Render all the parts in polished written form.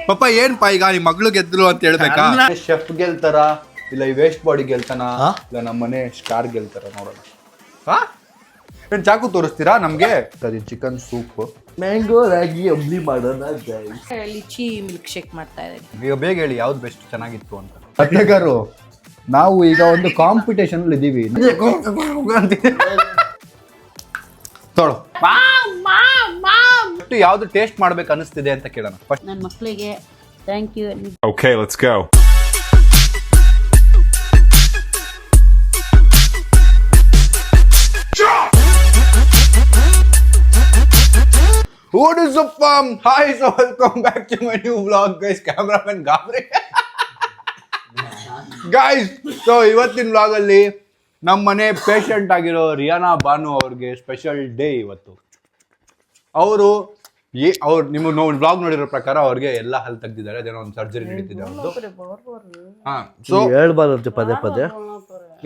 ಪಾಪ ಏನ್ ಈಗ ನಿಮ್ ಮಗಳು ಗೆದ್ರು ಅಂತ ಹೇಳ್ಬೇಕಾ? ಶೆಫ್ ಗೆಲ್ತಾರ ಇಲ್ಲ ಈ ವೇಸ್ಟ್ ಬಾಡಿ ಗೆಲ್ತಾನ ಇಲ್ಲ ನಮ್ಮನೆ ಸ್ಟಾರ್ ಗೆಲ್ತಾರ ನೋಡೋಣ. ಏನ್ ಚಾಕು ತೋರಿಸ್ತೀರಾ ನಮ್ಗೆ? ಸರಿ ಚಿಕನ್ ಸೂಪ್ ಮ್ಯಾಂಗೋ ರಾಗಿ ಅಂಬ್ಲಿ ಮಾಡೋಣ. ಲಿಚಿ ಮಿಲ್ಕ್ ಶೇಕ್ ಮಾಡ್ತಾ ಇದ್ದೀನಿ. ಈಗ ಬೇಗ ಹೇಳಿ ಯಾವ್ದು ಬೆಸ್ಟ್ ಚೆನ್ನಾಗಿತ್ತು ಅಂತ. ಪತ್ರಿಕಾರು ನಾವು ಈಗ ಒಂದು ಕಾಂಪಿಟೇಷನ್ ಇದ್ದೀವಿ. ತೊಳು ಯಾವ್ದು ಟೇಸ್ಟ್ ಮಾಡ್ಬೇಕು ಅನಿಸ್ತಿದೆ ಅಂತ ಕೇಳೋಣ. ನನ್ನ ಮಕ್ಕಳಿಗೆ thank you. Okay, let's go. What is up fam? Hi, so welcome back to my new vlog guys. Cameraman Gabri. Guys, so ಇವತ್ತಿನ vlog ಅಲ್ಲಿ ನಮ್ಮ ಮನೆ ಪೇಷಂಟ್ ಆಗಿರೋ ರಿಯಾನಾ ಬಾನು ಅವ್ರಿಗೆ ಸ್ಪೆಷಲ್ ಡೇ ಇವತ್ತು. ಅವರು ನಿಮ್ಮ ವ್ಲಾಗ್ ನೋಡಿರೋ ಪ್ರಕಾರ ಅವ್ರಿಗೆ ಎಲ್ಲ ಹಲ್ ತೆಗ್ದಿದ್ದಾರೆ. ಅದೇನೋ ಒಂದು ಸರ್ಜರಿ ನಡೀತಿದೆ ಅವ್ರದ್ದು. ಸೊ ಹೇಳ್ಬಾರ್ದು ಪದೇ ಪದೇ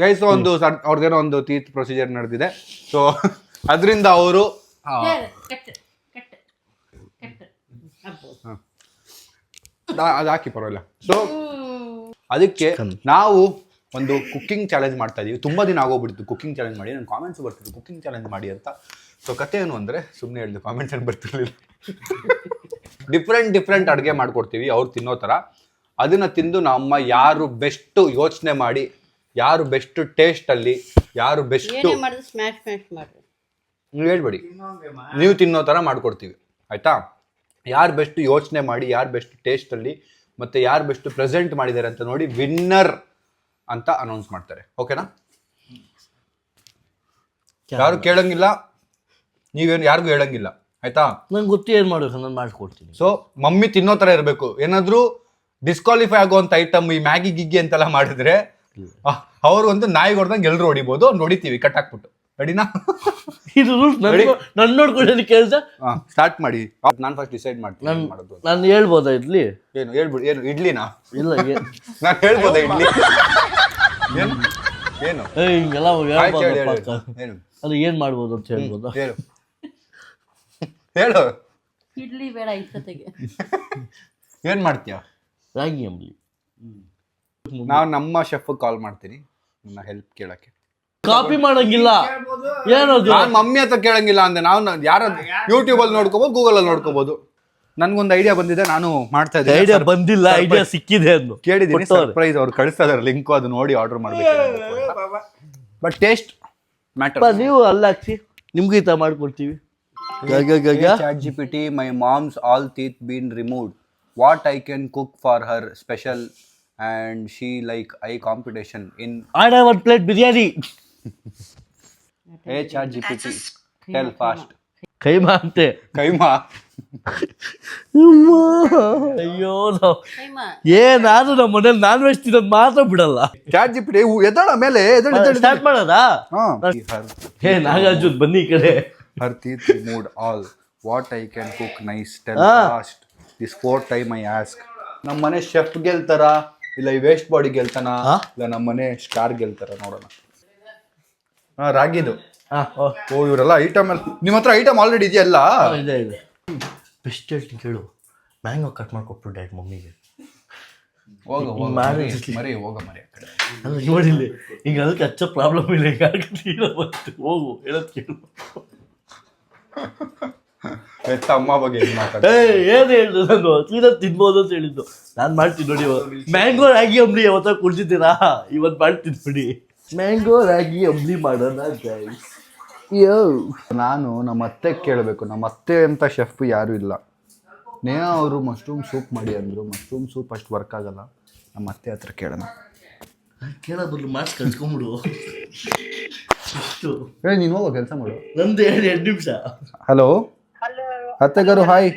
ಗೈಸ್, ಒಂದು ಅವ್ರದ್ದೇನೋ ಒಂದು ಟೀತ್ ಪ್ರೊಸೀಜರ್ ನಡೆದಿದೆ. ಸೊ ಅದರಿಂದ ಅವರು ಅದು ಹಾಕಿ ಪರವಾಗಿಲ್ಲ. ಸೊ ಅದಕ್ಕೆ ನಾವು ಒಂದು ಕುಕ್ಕಿಂಗ್ ಚಾಲೆಂಜ್ ಮಾಡ್ತಾ ಇದೀವಿ. ತುಂಬಾ ದಿನ ಆಗೋಗ್ಬಿಡ್ತು ಕುಕ್ಕಿಂಗ್ ಚಾಲೆಂಜ್ ಮಾಡಿ. ನನ್ನ ಕಾಮೆಂಟ್ಸ್ ಬರ್ತಿತ್ತು ಕುಕ್ಕಿಂಗ್ ಚಾಲೆಂಜ್ ಮಾಡಿ ಅಂತ. ಸೊ ಕತೆ ಏನು ಅಂದರೆ ಸುಮ್ಮನೆ ಹೇಳಿದೆ, ಕಾಮೆಂಟ್ಸ್ ಏನು ಬರ್ತಿರ್ಲಿಲ್ಲ. ಡಿಫ್ರೆಂಟ್ ಅಡುಗೆ ಮಾಡ್ಕೊಡ್ತೀವಿ ಅವ್ರು ತಿನ್ನೋ ಥರ. ಅದನ್ನು ತಿಂದು ನಮ್ಮ ಯಾರು ಬೆಸ್ಟ್ ಯೋಚನೆ ಮಾಡಿ, ಯಾರು ಬೆಸ್ಟ್ ಟೇಸ್ಟಲ್ಲಿ, ಯಾರು ಬೆಸ್ಟು ನೀವು ಹೇಳ್ಬೇಡಿ, ನೀವು ತಿನ್ನೋ ಥರ ಮಾಡ್ಕೊಡ್ತೀವಿ ಆಯಿತಾ. ಯಾರು ಬೆಸ್ಟ್ ಯೋಚನೆ ಮಾಡಿ, ಯಾರು ಬೆಸ್ಟ್ ಟೇಸ್ಟಲ್ಲಿ ಮತ್ತು ಯಾರು ಬೆಸ್ಟ್ ಪ್ರೆಸೆಂಟ್ ಮಾಡಿದ್ದಾರೆ ಅಂತ ನೋಡಿ ವಿನ್ನರ್ ಅಂತ ಅನೌನ್ಸ್ ಮಾಡ್ತಾರೆ. ಓಕೆನಾ? ಯಾರು ಕೇಳಂಗಿಲ್ಲ, ನೀವೇನು ಯಾರಿಗೂ ಹೇಳಂಗಿಲ್ಲ ಆಯ್ತಾ. ನಂಗೆ ಗೊತ್ತಿ ಏನು ಮಾಡ್ಬೇಕು ನಾನು ಮಾಡ್ಕೊಡ್ತೀನಿ. ಸೊ ಮಮ್ಮಿ ತಿನ್ನೋ ಥರ ಇರಬೇಕು. ಏನಾದರೂ ಡಿಸ್ಕ್ವಾಲಿಫೈ ಆಗುವಂಥ ಐಟಮ್ ಈ ಮ್ಯಾಗಿ ಗಿಗ್ಗಿ ಅಂತೆಲ್ಲ ಮಾಡಿದ್ರೆ ಅವರು ಒಂದು ನಾಯಿ ಹೊಡೆದಂಗೆ ಎಲ್ಲರೂ ಹೊಡಿಬೋದು. ಅವ್ನು ಹೊಡಿತೀವಿ ಕಟ್ ಹಾಕ್ಬಿಟ್ಟು. ರೆಡಿನಾ? ಇದು ನನ್ನ ನೋಡ್ಕೊಂಡು ಕೆಲಸ ಸ್ಟಾರ್ಟ್ ಮಾಡಿ. ನಾನು ಫಸ್ಟ್ ಡಿಸೈಡ್ ಮಾಡ್ತೀನಿ ಮಾಡೋದು. ನಾನು ಹೇಳ್ಬೋದಾ ಇಡ್ಲಿ? ಏನು ಹೇಳ್ಬಿಡು. ಏನು ಇಡ್ಲಿನಾ? ಇಲ್ಲ ನಾನು ಹೇಳ್ಬೋದಾ ಇಡ್ಲಿ? ಏನು ಏನು ಹಿಂಗೆಲ್ಲ ಏನು ಅದು ಏನು ಮಾಡ್ಬೋದು ಅಂತ ಹೇಳ್ಬೋದು. ಹೇಳು ಹೇಳು. ಇಡ್ಲಿ ಬೇಡ ಇಷ್ಟೊತ್ತಿಗೆ. ಏನು ಮಾಡ್ತೀಯ? ರಾಗಿ ಅಂಬ್ಲಿ. ನಾವು ನಮ್ಮ ಶೆಫ್ ಕಾಲ್ ಮಾಡ್ತೀನಿ ನನ್ನ ಹೆಲ್ಪ್ ಕೇಳಕ್ಕೆ. ಕಾಪಿ ಮಾಡಂಗಿಲ್ಲ ಏನದು? ನಾನು ಮಮ್ಮಿ ಹತ್ರ ಕೇಳಂಗಿಲ್ಲ ಅಂದೆ. ನಾವು ಯಾರ ಯೂಟ್ಯೂಬಲ್ಲಿ ನೋಡ್ಕೋಬಹುದು, ಗೂಗಲಲ್ಲಿ ನೋಡ್ಕೋಬಹುದು. ನನ್ಗೊಂದು ಐಡಿಯಾ ಬಂದಿದೆ, ನಾನು ಮಾಡ್ತಾ ಇದ್ದೆ. ಐಡಿಯಾ ಬಂದಿಲ್ಲ, ಐಡಿಯಾ ಸಿಕ್ಕಿದೆ ಅಂತ ಕೇಳಿದ್ದೀನಿ. ಸರ್ಪ್ರೈಸ್ ಅವ್ರು ಕಳಿಸ್ತಾ ಇದಾರೆ ಲಿಂಕು, ಅದು ನೋಡಿ ಆರ್ಡರ್ ಮಾಡ್ಬೇಕು. But taste matter. ನೀವು ಅಲ್ಲ ಹಾಕ್ಸಿ, ನಿಮ್ಗೆ ಈ ತರ ಮಾಡ್ಕೊಡ್ತೀವಿ. ChatGPT, my mom's all teeth been removed. What I can cook for her special and she like I competition in. I have one plate biryani. Hey ChatGPT, tell fast. Keema ಅಂತೆ. ಕೈಮಾ. ಅಯ್ಯೋ ಏನಾದ್ರು ನಮ್ಮ ಮನೇಲಿ ನಾನ್ ವೆಜ್ ತಿನ್ನೋದು ಮಾತ್ರ ಬಿಡಲ್ಲ. ChatGPT ಎದಳ ಮೇಲೆ start ಮಾಡೋದಾ? ನಾಗಾರ್ಜುನ್ ಬನ್ನಿ ಈ ಕಡೆ. Her teeth removed all. What I can cook nice, tell fast. This 4th time I ask. ನಮ್ಮ ಮನೆ ಶೆಫ್ ಗೆಲ್ತಾರ ಇಲ್ಲ ಈ ವೇಸ್ಟ್ ಬಾಡಿ ಗೆಲ್ತಾನ ಇಲ್ಲ ನಮ್ಮ ಮನೆ ಸ್ಟಾರ್ ಗೆಲ್ತಾರ ನೋಡೋಣ. ರಾಗಿದು. ಓ ಇವರೆಲ್ಲ ಐಟಮ್ ಎಲ್ಲ ನಿಮ್ಮ ಹತ್ರ ಐಟಮ್ ಆಲ್ರೆಡಿ ಇದೆಯಲ್ಲ? ಇದೆ ಇದೆ. ಬೆಸ್ಟ್ ಹೇಳ್ತೀನಿ ಕೇಳು. ಮ್ಯಾಂಗೋ ಕಟ್ ಮಾಡ್ಕೊಟ್ಬಿಟ್ಟು ಡೈರೆಕ್ಟ್ ಮಮ್ಮಿಗೆ. ಮರಿ ಹೋಗ ಮರಿ ಆ ಕಡೆ. ನೋಡಿಲ್ಲಿ ಈಗ ಅದಕ್ಕೆ ಹಚ್ಚ ಪ್ರಾಬ್ಲಮ್ ಇಲ್ಲ. ಈಗ ಬಂತು ಹೋಗು ಹೇಳೋದು ಕೇಳು. ಅಮ್ಮ ಬಗ್ಗೆ ಏನು ಹೇಳಿದ್ರು ನಾನು ಸೀದಾ ತಿನ್ಬೋದು ಅಂತ ಹೇಳಿದ್ದು. ನಾನು ಮಾಡ್ತೀನಿ ನೋಡಿ. ಮ್ಯಾಂಗೋ ರಾಗಿ ಅಂಬ್ಲಿ ಯಾವತ್ತ ಕುಡ್ತಿದ್ದೀರಾ? ಇವತ್ತು ಮಾಡ್ತೀನಿ ಬಿಡಿ. ಮ್ಯಾಂಗೋ ರಾಗಿ ಅಂಬ್ಲಿ ಮಾಡೋಣ ಗೈಸ್. ನಾನು ನಮ್ಮ ಅತ್ತೆ ಕೇಳಬೇಕು. ನಮ್ಮ ಅತ್ತೆ ಅಂತ ಶೆಫ್ ಯಾರು ಇಲ್ಲ. ನೇಹಾ ಅವರು ಮಶ್ರೂಮ್ ಸೂಪ್ ಮಾಡಿ ಅಂದರು. ಮಶ್ರೂಮ್ ಸೂಪ್ ಅಷ್ಟು ವರ್ಕ್ ಆಗಲ್ಲ. ನಮ್ಮ ಅತ್ತೆ ಹತ್ರ ಕೇಳೋಣ. ಕೇಳೋದು ಮಾರ್ಕ್ಸ್ ಕಳ್ಸ್ಕೊಂಬಿಡು. ನೀನು ಹೋಗೋ ಕೆಲಸ ಮಾಡು. ನಂದು 2 ನಿಮಿಷ. Hello ಅತ್ತೆಗಾರು, hi.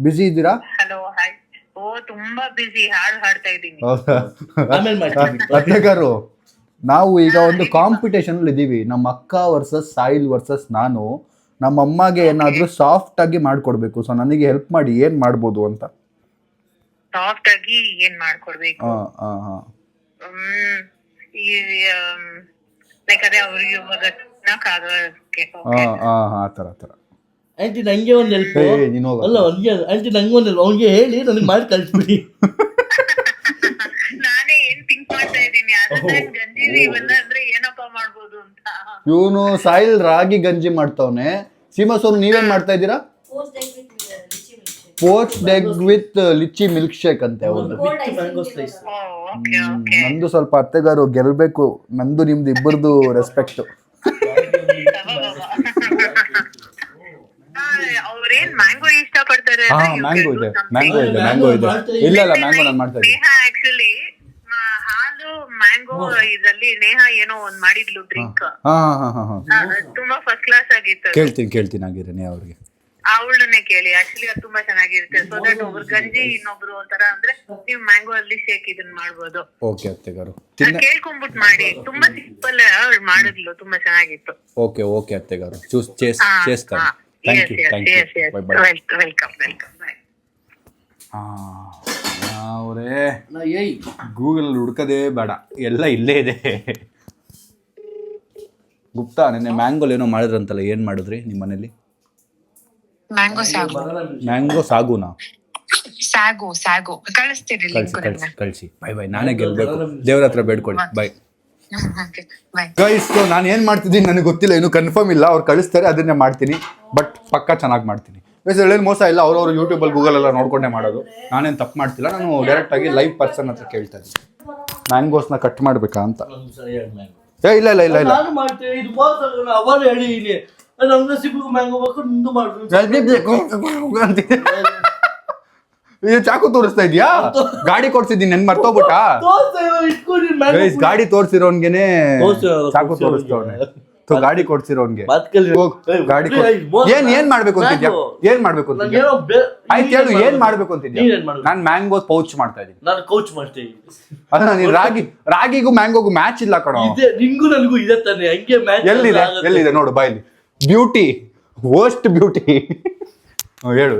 ಬಿಸಿ ಇದ್ದೀರಾ? ತುಂಬಾ ಬಿಸಿ, ಹಾಡು ಹಾಡ್ತಾ ಇದ್ದೀನಿ. ಅತ್ತೆಗಾರು, ನಾವು ಈಗ ಒಂದು ಕಾಂಪಿಟೇಷನ್ ಇದ್ದೀವಿ. ನಮ್ಮ ಅಕ್ಕ ವರ್ಸಸ್ ಸಾಯಿಲ್ ವರ್ಸಸ್ ನಾನು. ನಮ್ಮ ಅಮ್ಮಗೆ ಏನಾದ್ರೂ ಸಾಫ್ಟ್ ಆಗಿ ಮಾಡ್ಕೊಡ್ಬೇಕು. ಸೊ ನನಗೆ ಹೆಲ್ಪ್ ಮಾಡಿ, ಏನ್ ಮಾಡ್ಬೋದು ಅಂತ. ಸಾಫ್ಟ್ ಆಗಿ ಏನ್ ಮಾಡ್ಕೊಡ್ಬೇಕು? ಲೈಕ್ ಅದೇ ಅವ್ರಿಗೆ ಇವಾಗ ಆ ಥರ ಆಂಟಿ ನಂಗೆ ಒಂದು ಹೆಲ್ಪ್ ನೀನು ಹೋಗ ಅಲ್ಲ ಅವ್ನಿಗೆ ಆಂಟಿ ನಂಗೆ ಒಂದು ಹೆಲ್ಪ್ ಅವ್ನಿಗೆ ಹೇಳಿ ನನಗೆ ಮಾಡಿ ಕಳಿಸ್ಬಿಡಿ. ನಾನೇ ಏನ್ ಥಿಂಕ್ ಮಾಡ್ತಾ ಇದ್ದೀನಿ ಅದೇ ಗಂಜಿಲಿ ಇವೆಲ್ಲ ಅಂದ್ರೆ ಏನಪ್ಪಾ ಮಾಡ್ಬೋದು ಅಂತ. ಇವನು ಸಾಯಿಲ್ ರಾಗಿ ಗಂಜಿ ಮಾಡ್ತಾವನೆ. ಸೀಮಾಸೋರು ನೀವೇನ್ ಮಾಡ್ತಾ ಇದ್ದೀರಾ? Poached egg with lychee milkshake ಅಂತೆ ಅವ್ರದ್ದು. Mango slice. Okay okay. ನಂದು ಸ್ವಲ್ಪ ಅತ್ತೆಗಾರು ಗೆಲ್ಬೇಕು, ನಂದು ನಿಮ್ದು ಇಬ್ಬರದು ರೆಸ್ಪೆಕ್ಟ್. ಅವ್ರೇನ್ ಮ್ಯಾಂಗೋ ಇಷ್ಟ ಪಡ್ತಾರೆ? ಹಾ ಮ್ಯಾಂಗೋ ಇದೆ, ಮ್ಯಾಂಗೋ ಇದೆ, ಮ್ಯಾಂಗೋ ಇದೆ. ಇಲ್ಲ ಇಲ್ಲ ಮ್ಯಾಂಗೋ ನಾನು ಮಾಡ್ತಾ ಇದ್ದೀನಿ. ನೇಹಾ ಆಕ್ಚುಲಿ ಹಾಲು ಮ್ಯಾಂಗೋ ಇದ್ರಲ್ಲಿ ನೇಹಾ ಏನೋ ಒಂದ್ ಮಾಡಿದ್ಲು ಡ್ರಿಂಕ್, ಹಾ ಹಾ ಹಾ ಹಾ ತುಂಬಾ ಫಸ್ಟ್ ಕ್ಲಾಸ್ ಆಗಿತ್ತು. ಕೇಳ್ತೀನಿ ಆಗಿರೇನೆ ಅವ್ರಿಗೆ. ಅವಳನ್ನೇ ಕೇಳಿ, ಆಕ್ಚುಲಿ ಅದು ತುಂಬಾ ಚೆನ್ನಾಗಿರುತ್ತೆ. ಸೊ ದಟ್ ಒಬ್ರು ಗಂಜಿ ಇನ್ನೊಬ್ರು ಒಂಥರ ಅಂದ್ರೆ ನೀವು ಮ್ಯಾಂಗೋ ಅಲ್ಲಿ ಶೇಕ್ ಇದನ್ ಮಾಡ್ಬೋದು. ಓಕೆ ಅತ್ತೆಗಾರು ಕೇಳ್ಕೊಂಡ್ಬಿಟ್ಟು ಮಾಡಿ, ತುಂಬಾ ಸಿಂಪಲ್ ಅವಳು ಮಾಡಿದ್ಲು, ತುಂಬಾ ಚೆನ್ನಾಗಿತ್ತು. ಓಕೆ ಓಕೆ ಅತ್ತೆಗಾರು ಚೇಸ್ತಾರೆ. Thank you bye bye. Welcome bye. ಅವರೇ ಗೂಗಲ್ ಹುಡ್ಕದೇ ಬೇಡ, ಎಲ್ಲ ಇಲ್ಲೇ ಇದೆ. ಗುಪ್ತಾ ನೆನ್ನೆ ಮ್ಯಾಂಗೋಲ್ ಏನೋ ಮಾಡಿದ್ರಂತಲ್ಲ, ಏನ್ ಮಾಡಿದ್ರಿ ನಿಮ್ಮ ಮನೇಲಿ? ಮ್ಯಾಂಗೋ ಸಾಗುನಾ? ಸಾಗು ಕಳಿಸ್ತೀರಿ. ಕಳಿಸಿ. Bye bye. ನಾನೇ ಗೆಲ್ಬೇಕು, ದೇವ್ರ ಹತ್ರ ಬೇಡ್ಕೊಳ್ಳಿ. Bye guys. ನಾನು ಏನ್ ಮಾಡ್ತಿದ್ದೀನಿ ನನಗೆ ಗೊತ್ತಿಲ್ಲ, ಇನ್ನು ಕನ್ಫರ್ಮ್ ಇಲ್ಲ. ಅವ್ರು ಕಳಿಸ್ತಾರೆ, ಅದನ್ನೇ ಮಾಡ್ತೀನಿ. ಬಟ್ ಪಕ್ಕ ಚೆನ್ನಾಗಿ ಮಾಡ್ತೀನಿ. ಏನು ಮೋಸ ಇಲ್ಲ, ಅವ್ರವ್ರು ಯೂಟ್ಯೂಬಲ್ಲಿ ಗೂಗಲ್ ಎಲ್ಲ ನೋಡ್ಕೊಂಡೇ ಮಾಡೋದು. ನಾನೇನು ತಪ್ಪು ಮಾಡ್ತಿಲ್ಲ. ನಾನು ಡೈರೆಕ್ಟ್ ಆಗಿ ಲೈವ್ ಪರ್ಸನ್ ಹತ್ರ ಕೇಳ್ತಾ ಇದ್ದೀನಿ, ಮ್ಯಾಂಗೋಸ್ನ ಕಟ್ ಮಾಡ್ಬೇಕಾ ಅಂತ. ಇಲ್ಲ ಇಲ್ಲ ಇಲ್ಲ ಇಲ್ಲ ನಾನು ಮಾಡ್ತೇನೆ. ಇದು ಮಾತ್ರ ಅವರು ಹೇಳಿದೀನಿ, ನಮ್ಗೆ ಸಿಬ್ಬು ಮ್ಯಾಂಗೋ ಬೇಕು, ನಿಂದು ಮಾಡ್ತೀನಿ. ಚಾಕು ತೋರಿಸ್ತಾ ಇದೀಯಾ? ಗಾಡಿ ಕೊಡ್ಸಿದ್ದೀನಿ, ನನ್ ಮರ್ತೋಗ್ಬಿಟ್ಟ. ಗಾಡಿ ತೋರ್ಸಿರೋನ್ಗೆನೆ ಚಾಕು ತೋರಿಸ್ತವನೆ. ಗಾಡಿ ಕೊಡ್ಸಿರೋನ್ಗೆ ಗಾಡಿ ಏನ್ ಮಾಡ್ಬೇಕು ಅಂತಿದ್ಯಾ? ಏನ್ ಮಾಡ್ಬೇಕು ಅಂತಿದ್ಯಾ? ಆಯ್ತು ಹೇಳು, ಏನ್ ಮಾಡ್ಬೇಕು ಅಂತಿದ್ಯಾ? ನಾನ್ ಮ್ಯಾಂಗೋ ಪೌಚ್ ಮಾಡ್ತಾ ಇದೀನಿ. ನಾನು ಕೋಚ್ ಮಾಡ್ತೇನೆ. ಅಲ್ಲ ನೀನ್ ರಾಗಿಗೂ ಮ್ಯಾಂಗೋಗೂ ಮ್ಯಾಚ್ ಇಲ್ಲ ಕಣೋ. ನಿಂಗೂ ನನಗೂ ಇದೆ ತಾನೆ, ಹಂಗೆ ಮ್ಯಾಚ್. ಎಲ್ಲಿದೆ ನೋಡು ಬಾಯ್ಲಿ. Beauty, worst beauty. ಹೇಳು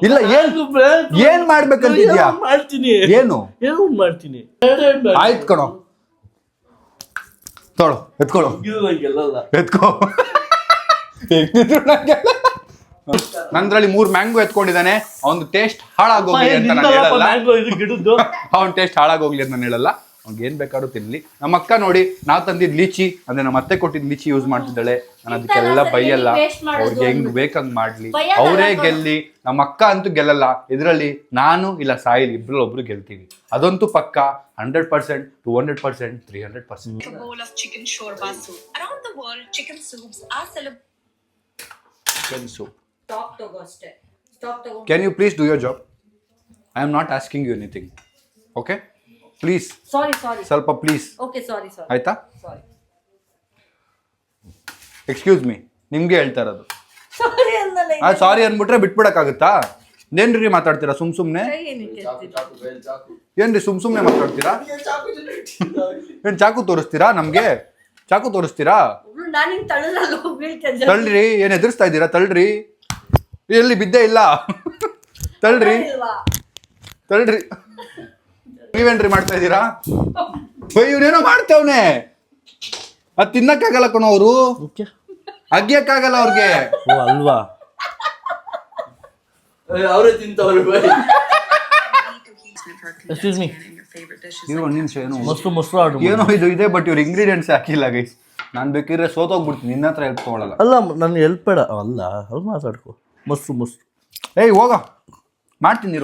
ಇಲ್ಲ. ಏನ್ ಮಾಡ್ಬೇಕಂತಿದ್ಯಾ? ಮಾಡ್ತೀನಿ. ಏನು ಮಾಡ್ತೀನಿ? ಆಯ್ತು ಕಣೋ, ತೊಳೋ ಎತ್ಕೊಳ್ಳೋ. ಎತ್ಕೋ. ನಂದ್ರಲ್ಲಿ 3 ಮ್ಯಾಂಗೋ ಎತ್ಕೊಂಡಿದ್ದಾನೆ. ಅವ್ನ ಟೇಸ್ಟ್ ಹಾಳಾಗೋಗ್ಲಿ ಅಂತ ನಾನು ಹೇಳಲ್ಲ. ಅವ್ನ ಟೇಸ್ಟ್ ಹಾಳಾಗೋಗ್ಲಿ ಅಂತ ನಾನು ಹೇಳಲ್ಲ. ಅವ್ನಿಗೆ ಏನ್ ಬೇಕಾದ್ರೂ ತಿನ್ಲಿ. ನಮ್ಮ ಅಕ್ಕ ನೋಡಿ, ನಾವು ತಂದಿದ್ ಲೀಚಿ ಅಂದ್ರೆ ನಮ್ಮ ಅತ್ತೆ ಕೊಟ್ಟಿದ್ ಲೀಚಿ ಯೂಸ್ ಮಾಡ್ತಿದ್ದಾಳೆ. ನಾನು ಅದಕ್ಕೆಲ್ಲ ಬೈಯಲ್ಲ. ಅವ್ರಿಗೆ ಹೆಂಗ್ ಬೇಕಂಗ್ ಮಾಡ್ಲಿ, ಅವರೇ ಗೆಲ್ಲಿ. ನಮ್ಮ ಅಕ್ಕ ಅಂತೂ ಗೆಲ್ಲಲ್ಲ ಇದ್ರಲ್ಲಿ. ನಾನು ಇಲ್ಲ ಸಾಯಿಲ್ ಇಬ್ರೊಬ್ರು ಗೆಲ್ತೀವಿ, ಅದಂತೂ ಪಕ್ಕ. 100%, 200%, 300%. A bowl of chicken shorba soup. Around the world, chicken soups are celebrated. Chicken soup. Stop ತಗೋ ಅಷ್ಟೇ. Stop ತಗೋ. Can you please do your job? I am not asking you anything. Okay? Please. Sorry. ಸ್ವಲ್ಪ please. Okay, sorry. ಆಯ್ತಾ? Sorry. Excuse me, ನಿಮ್ಗೆ ಹೇಳ್ತಾ ಇರೋದು. Sorry ಅನ್ನಲ್ಲ. ಸಾರಿ ಅನ್ಬಿಟ್ರೆ ಬಿಟ್ಬಿಡಕ್ಕಾಗುತ್ತಾ? ಏನ್ರಿ ಮಾತಾಡ್ತೀರಾ ಸುಮ್ನೆ? ಏನ್ರಿ ಸುಮ್ನೆ ಮಾತಾಡ್ತೀರಾ? ಏನ್ ಚಾಕು ತೋರಿಸ್ತೀರಾ ನಮ್ಗೆ? ಚಾಕು ತೋರಿಸ್ತೀರಾ? ತಳ್ಳ್ರಿ. ಏನ್ ಎದುರಿಸ್ತಾ ಇದ್ದೀರಾ? ತಳ್ಳ್ರಿ. ಎಲ್ಲಿ ಬಿದ್ದೇ ಇಲ್ಲ. ತಳ್ಳ್ರಿ. ನೀವೇನ್ರಿ ಮಾಡ್ತಾ ಇದ್ದೀರಾ? ಇವ್ರೇನೋ ಮಾಡ್ತೇವ್ನೆ. ಅದ್ ತಿನ್ನಕ್ಕಾಗಲ್ಲ ಕಣೋ ಅವರು, ಅಗ್ಯಕ್ಕಾಗಲ್ಲ ಅವ್ರಿಗೆ. ಅಲ್ವಾ, ಅವರೇ ತಿಂತವ್ರು. ಎಕ್ಸ್ಕ್ಯೂಸ್ ಮೀ, ಒಂದ್ ನಿಮಿಷ. ಮೊಸರು ಆರ್ಡರ್ ಏನೋ ಇದು ಇದೆ, ಬಟ್ ಇವ್ರ ಇಂಗ್ರೀಡಿಯೆಂಟ್ಸ್ ಹಾಕಿಲ್ಲ ಗೈಸ್. ನಾನ್ ಬೇಕಿದ್ರೆ ಸೋತೋಗ್ಬಿಡ್ತೀನಿ, ನಿನ್ನ ಹತ್ರ ಹೆಲ್ಪ್ ತಗೊಳಲ್ಲ. ಅಲ್ಲ ನನ್ಗೆ ಹೆಲ್ಪ್ ಬೇಡ. ಅಲ್ಲ ಅವ್ರು ಮಾತಾಡ್ಕೊ. ಮೊಸರು ಏಯ್ ಹೋಗ, ಮಾಡ್ತೀನಿ.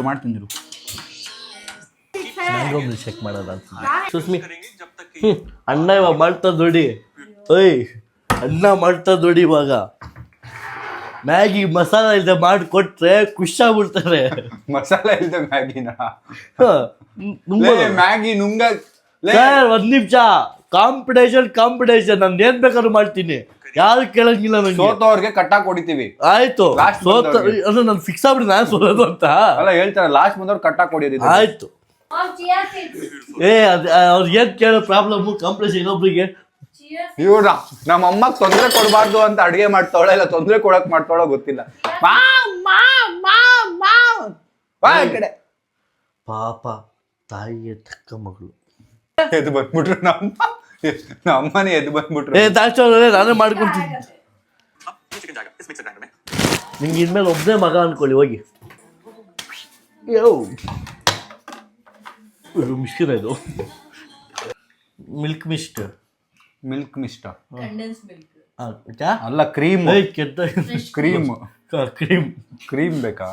ಮ್ಯಾಂಗೋ ಮಿಲ್ಕ್ ಶೇಕ್ ಮಾಡೋದ ಸುಸ್ಮಿ. ಅಣ್ಣ ಇವಾಗ ಮಾಡ್ತಾ ನೋಡಿ. ಅಣ್ಣ ಮಾಡ್ತಾ ನೋಡಿ. ಇವಾಗ ಮ್ಯಾಗಿ ಮಸಾಲ ಇಲ್ಲದೆ ಮಾಡಿಕೊಟ್ರೆ ಖುಷಿಯಾಗ್ಬಿಡ್ತಾರೆ. ಮಸಾಲ ಇಲ್ಲದೆ ಮ್ಯಾಗಿನ? ಮ್ಯಾಗಿ ನುಂಗ. ಸರ್ ಒಂದ್ ನಿಮಿಷ. ಕಾಂಪಿಟೇಷನ್ ನಾನು ಏನ್ ಬೇಕಾದ್ರೂ ಮಾಡ್ತೀನಿ, ಯಾರು ಕೇಳಂಗಿಲ್ಲ ನಂಗೆ. ಸೋತವ್ರಿಗೆ ಕಟ್ಟಾಕ್ ಹೊಡಿತೀವಿ. ಆಯ್ತು, ಅಂದ್ರೆ ನಾನು ಫಿಕ್ಸ್ ಆಗ್ಬಿಡಿ ನಾನು ಸೋಲೋದು ಅಂತ. ಅಲ್ಲ ಹೇಳ್ತಾರೆ, ಲಾಸ್ಟ್ ಬಂದವ್ರು ಕಟ್ಟಾಕ್ ಹೊಡಿಯೋದು. ಆಯ್ತು. ಅವ್ರಿಗೆ ಏನ್ ಕೇಳೋ ಪ್ರಾಬ್ಲಮ್, ಕಾಂಪಿಟೇಷನ್ ಇನ್ನೊಬ್ರಿಗೆ. ಇವ್ರ ನಮ್ಮ ಅಮ್ಮಗ್ ತೊಂದ್ರೆ ಕೊಡ್ಬಾರ್ದು ಅಂತ ಅಡಿಗೆ ಮಾಡ್ತಾವಳ, ಇಲ್ಲ ತೊಂದ್ರೆ ಕೊಡಕ್ ಮಾಡ್ತಾವಳ ಗೊತ್ತಿಲ್ಲ. ಕಡೆ ಪಾಪ ತಾಯಿಯ ತಕ್ಕ ಮಗಳು ಎದ್ದು ಬಂದ್ಬಿಟ್ರು. ನಮ್ಮನೆ ಎದ್ದು ಬಂದ್ಬಿಟ್ರು. ನಾನೇ ಮಾಡ್ಕೊಂತೀನಿ. ನಿಮ್ಗೆ ಇನ್ಮೇಲೆ ಒಬ್ಬನೇ ಮಗ ಅನ್ಕೊಳ್ಳಿ ಹೋಗಿ. ಮಿಸ್ಕಿನ ಇದು milk mist. Milk mist condense milk. ಅಲ್ಲ, ಕ್ರೀಮ್ ಕ್ರೀಮ್ ಕ್ರೀಮ್ ಕ್ರೀಮ್ ಬೇಕಾ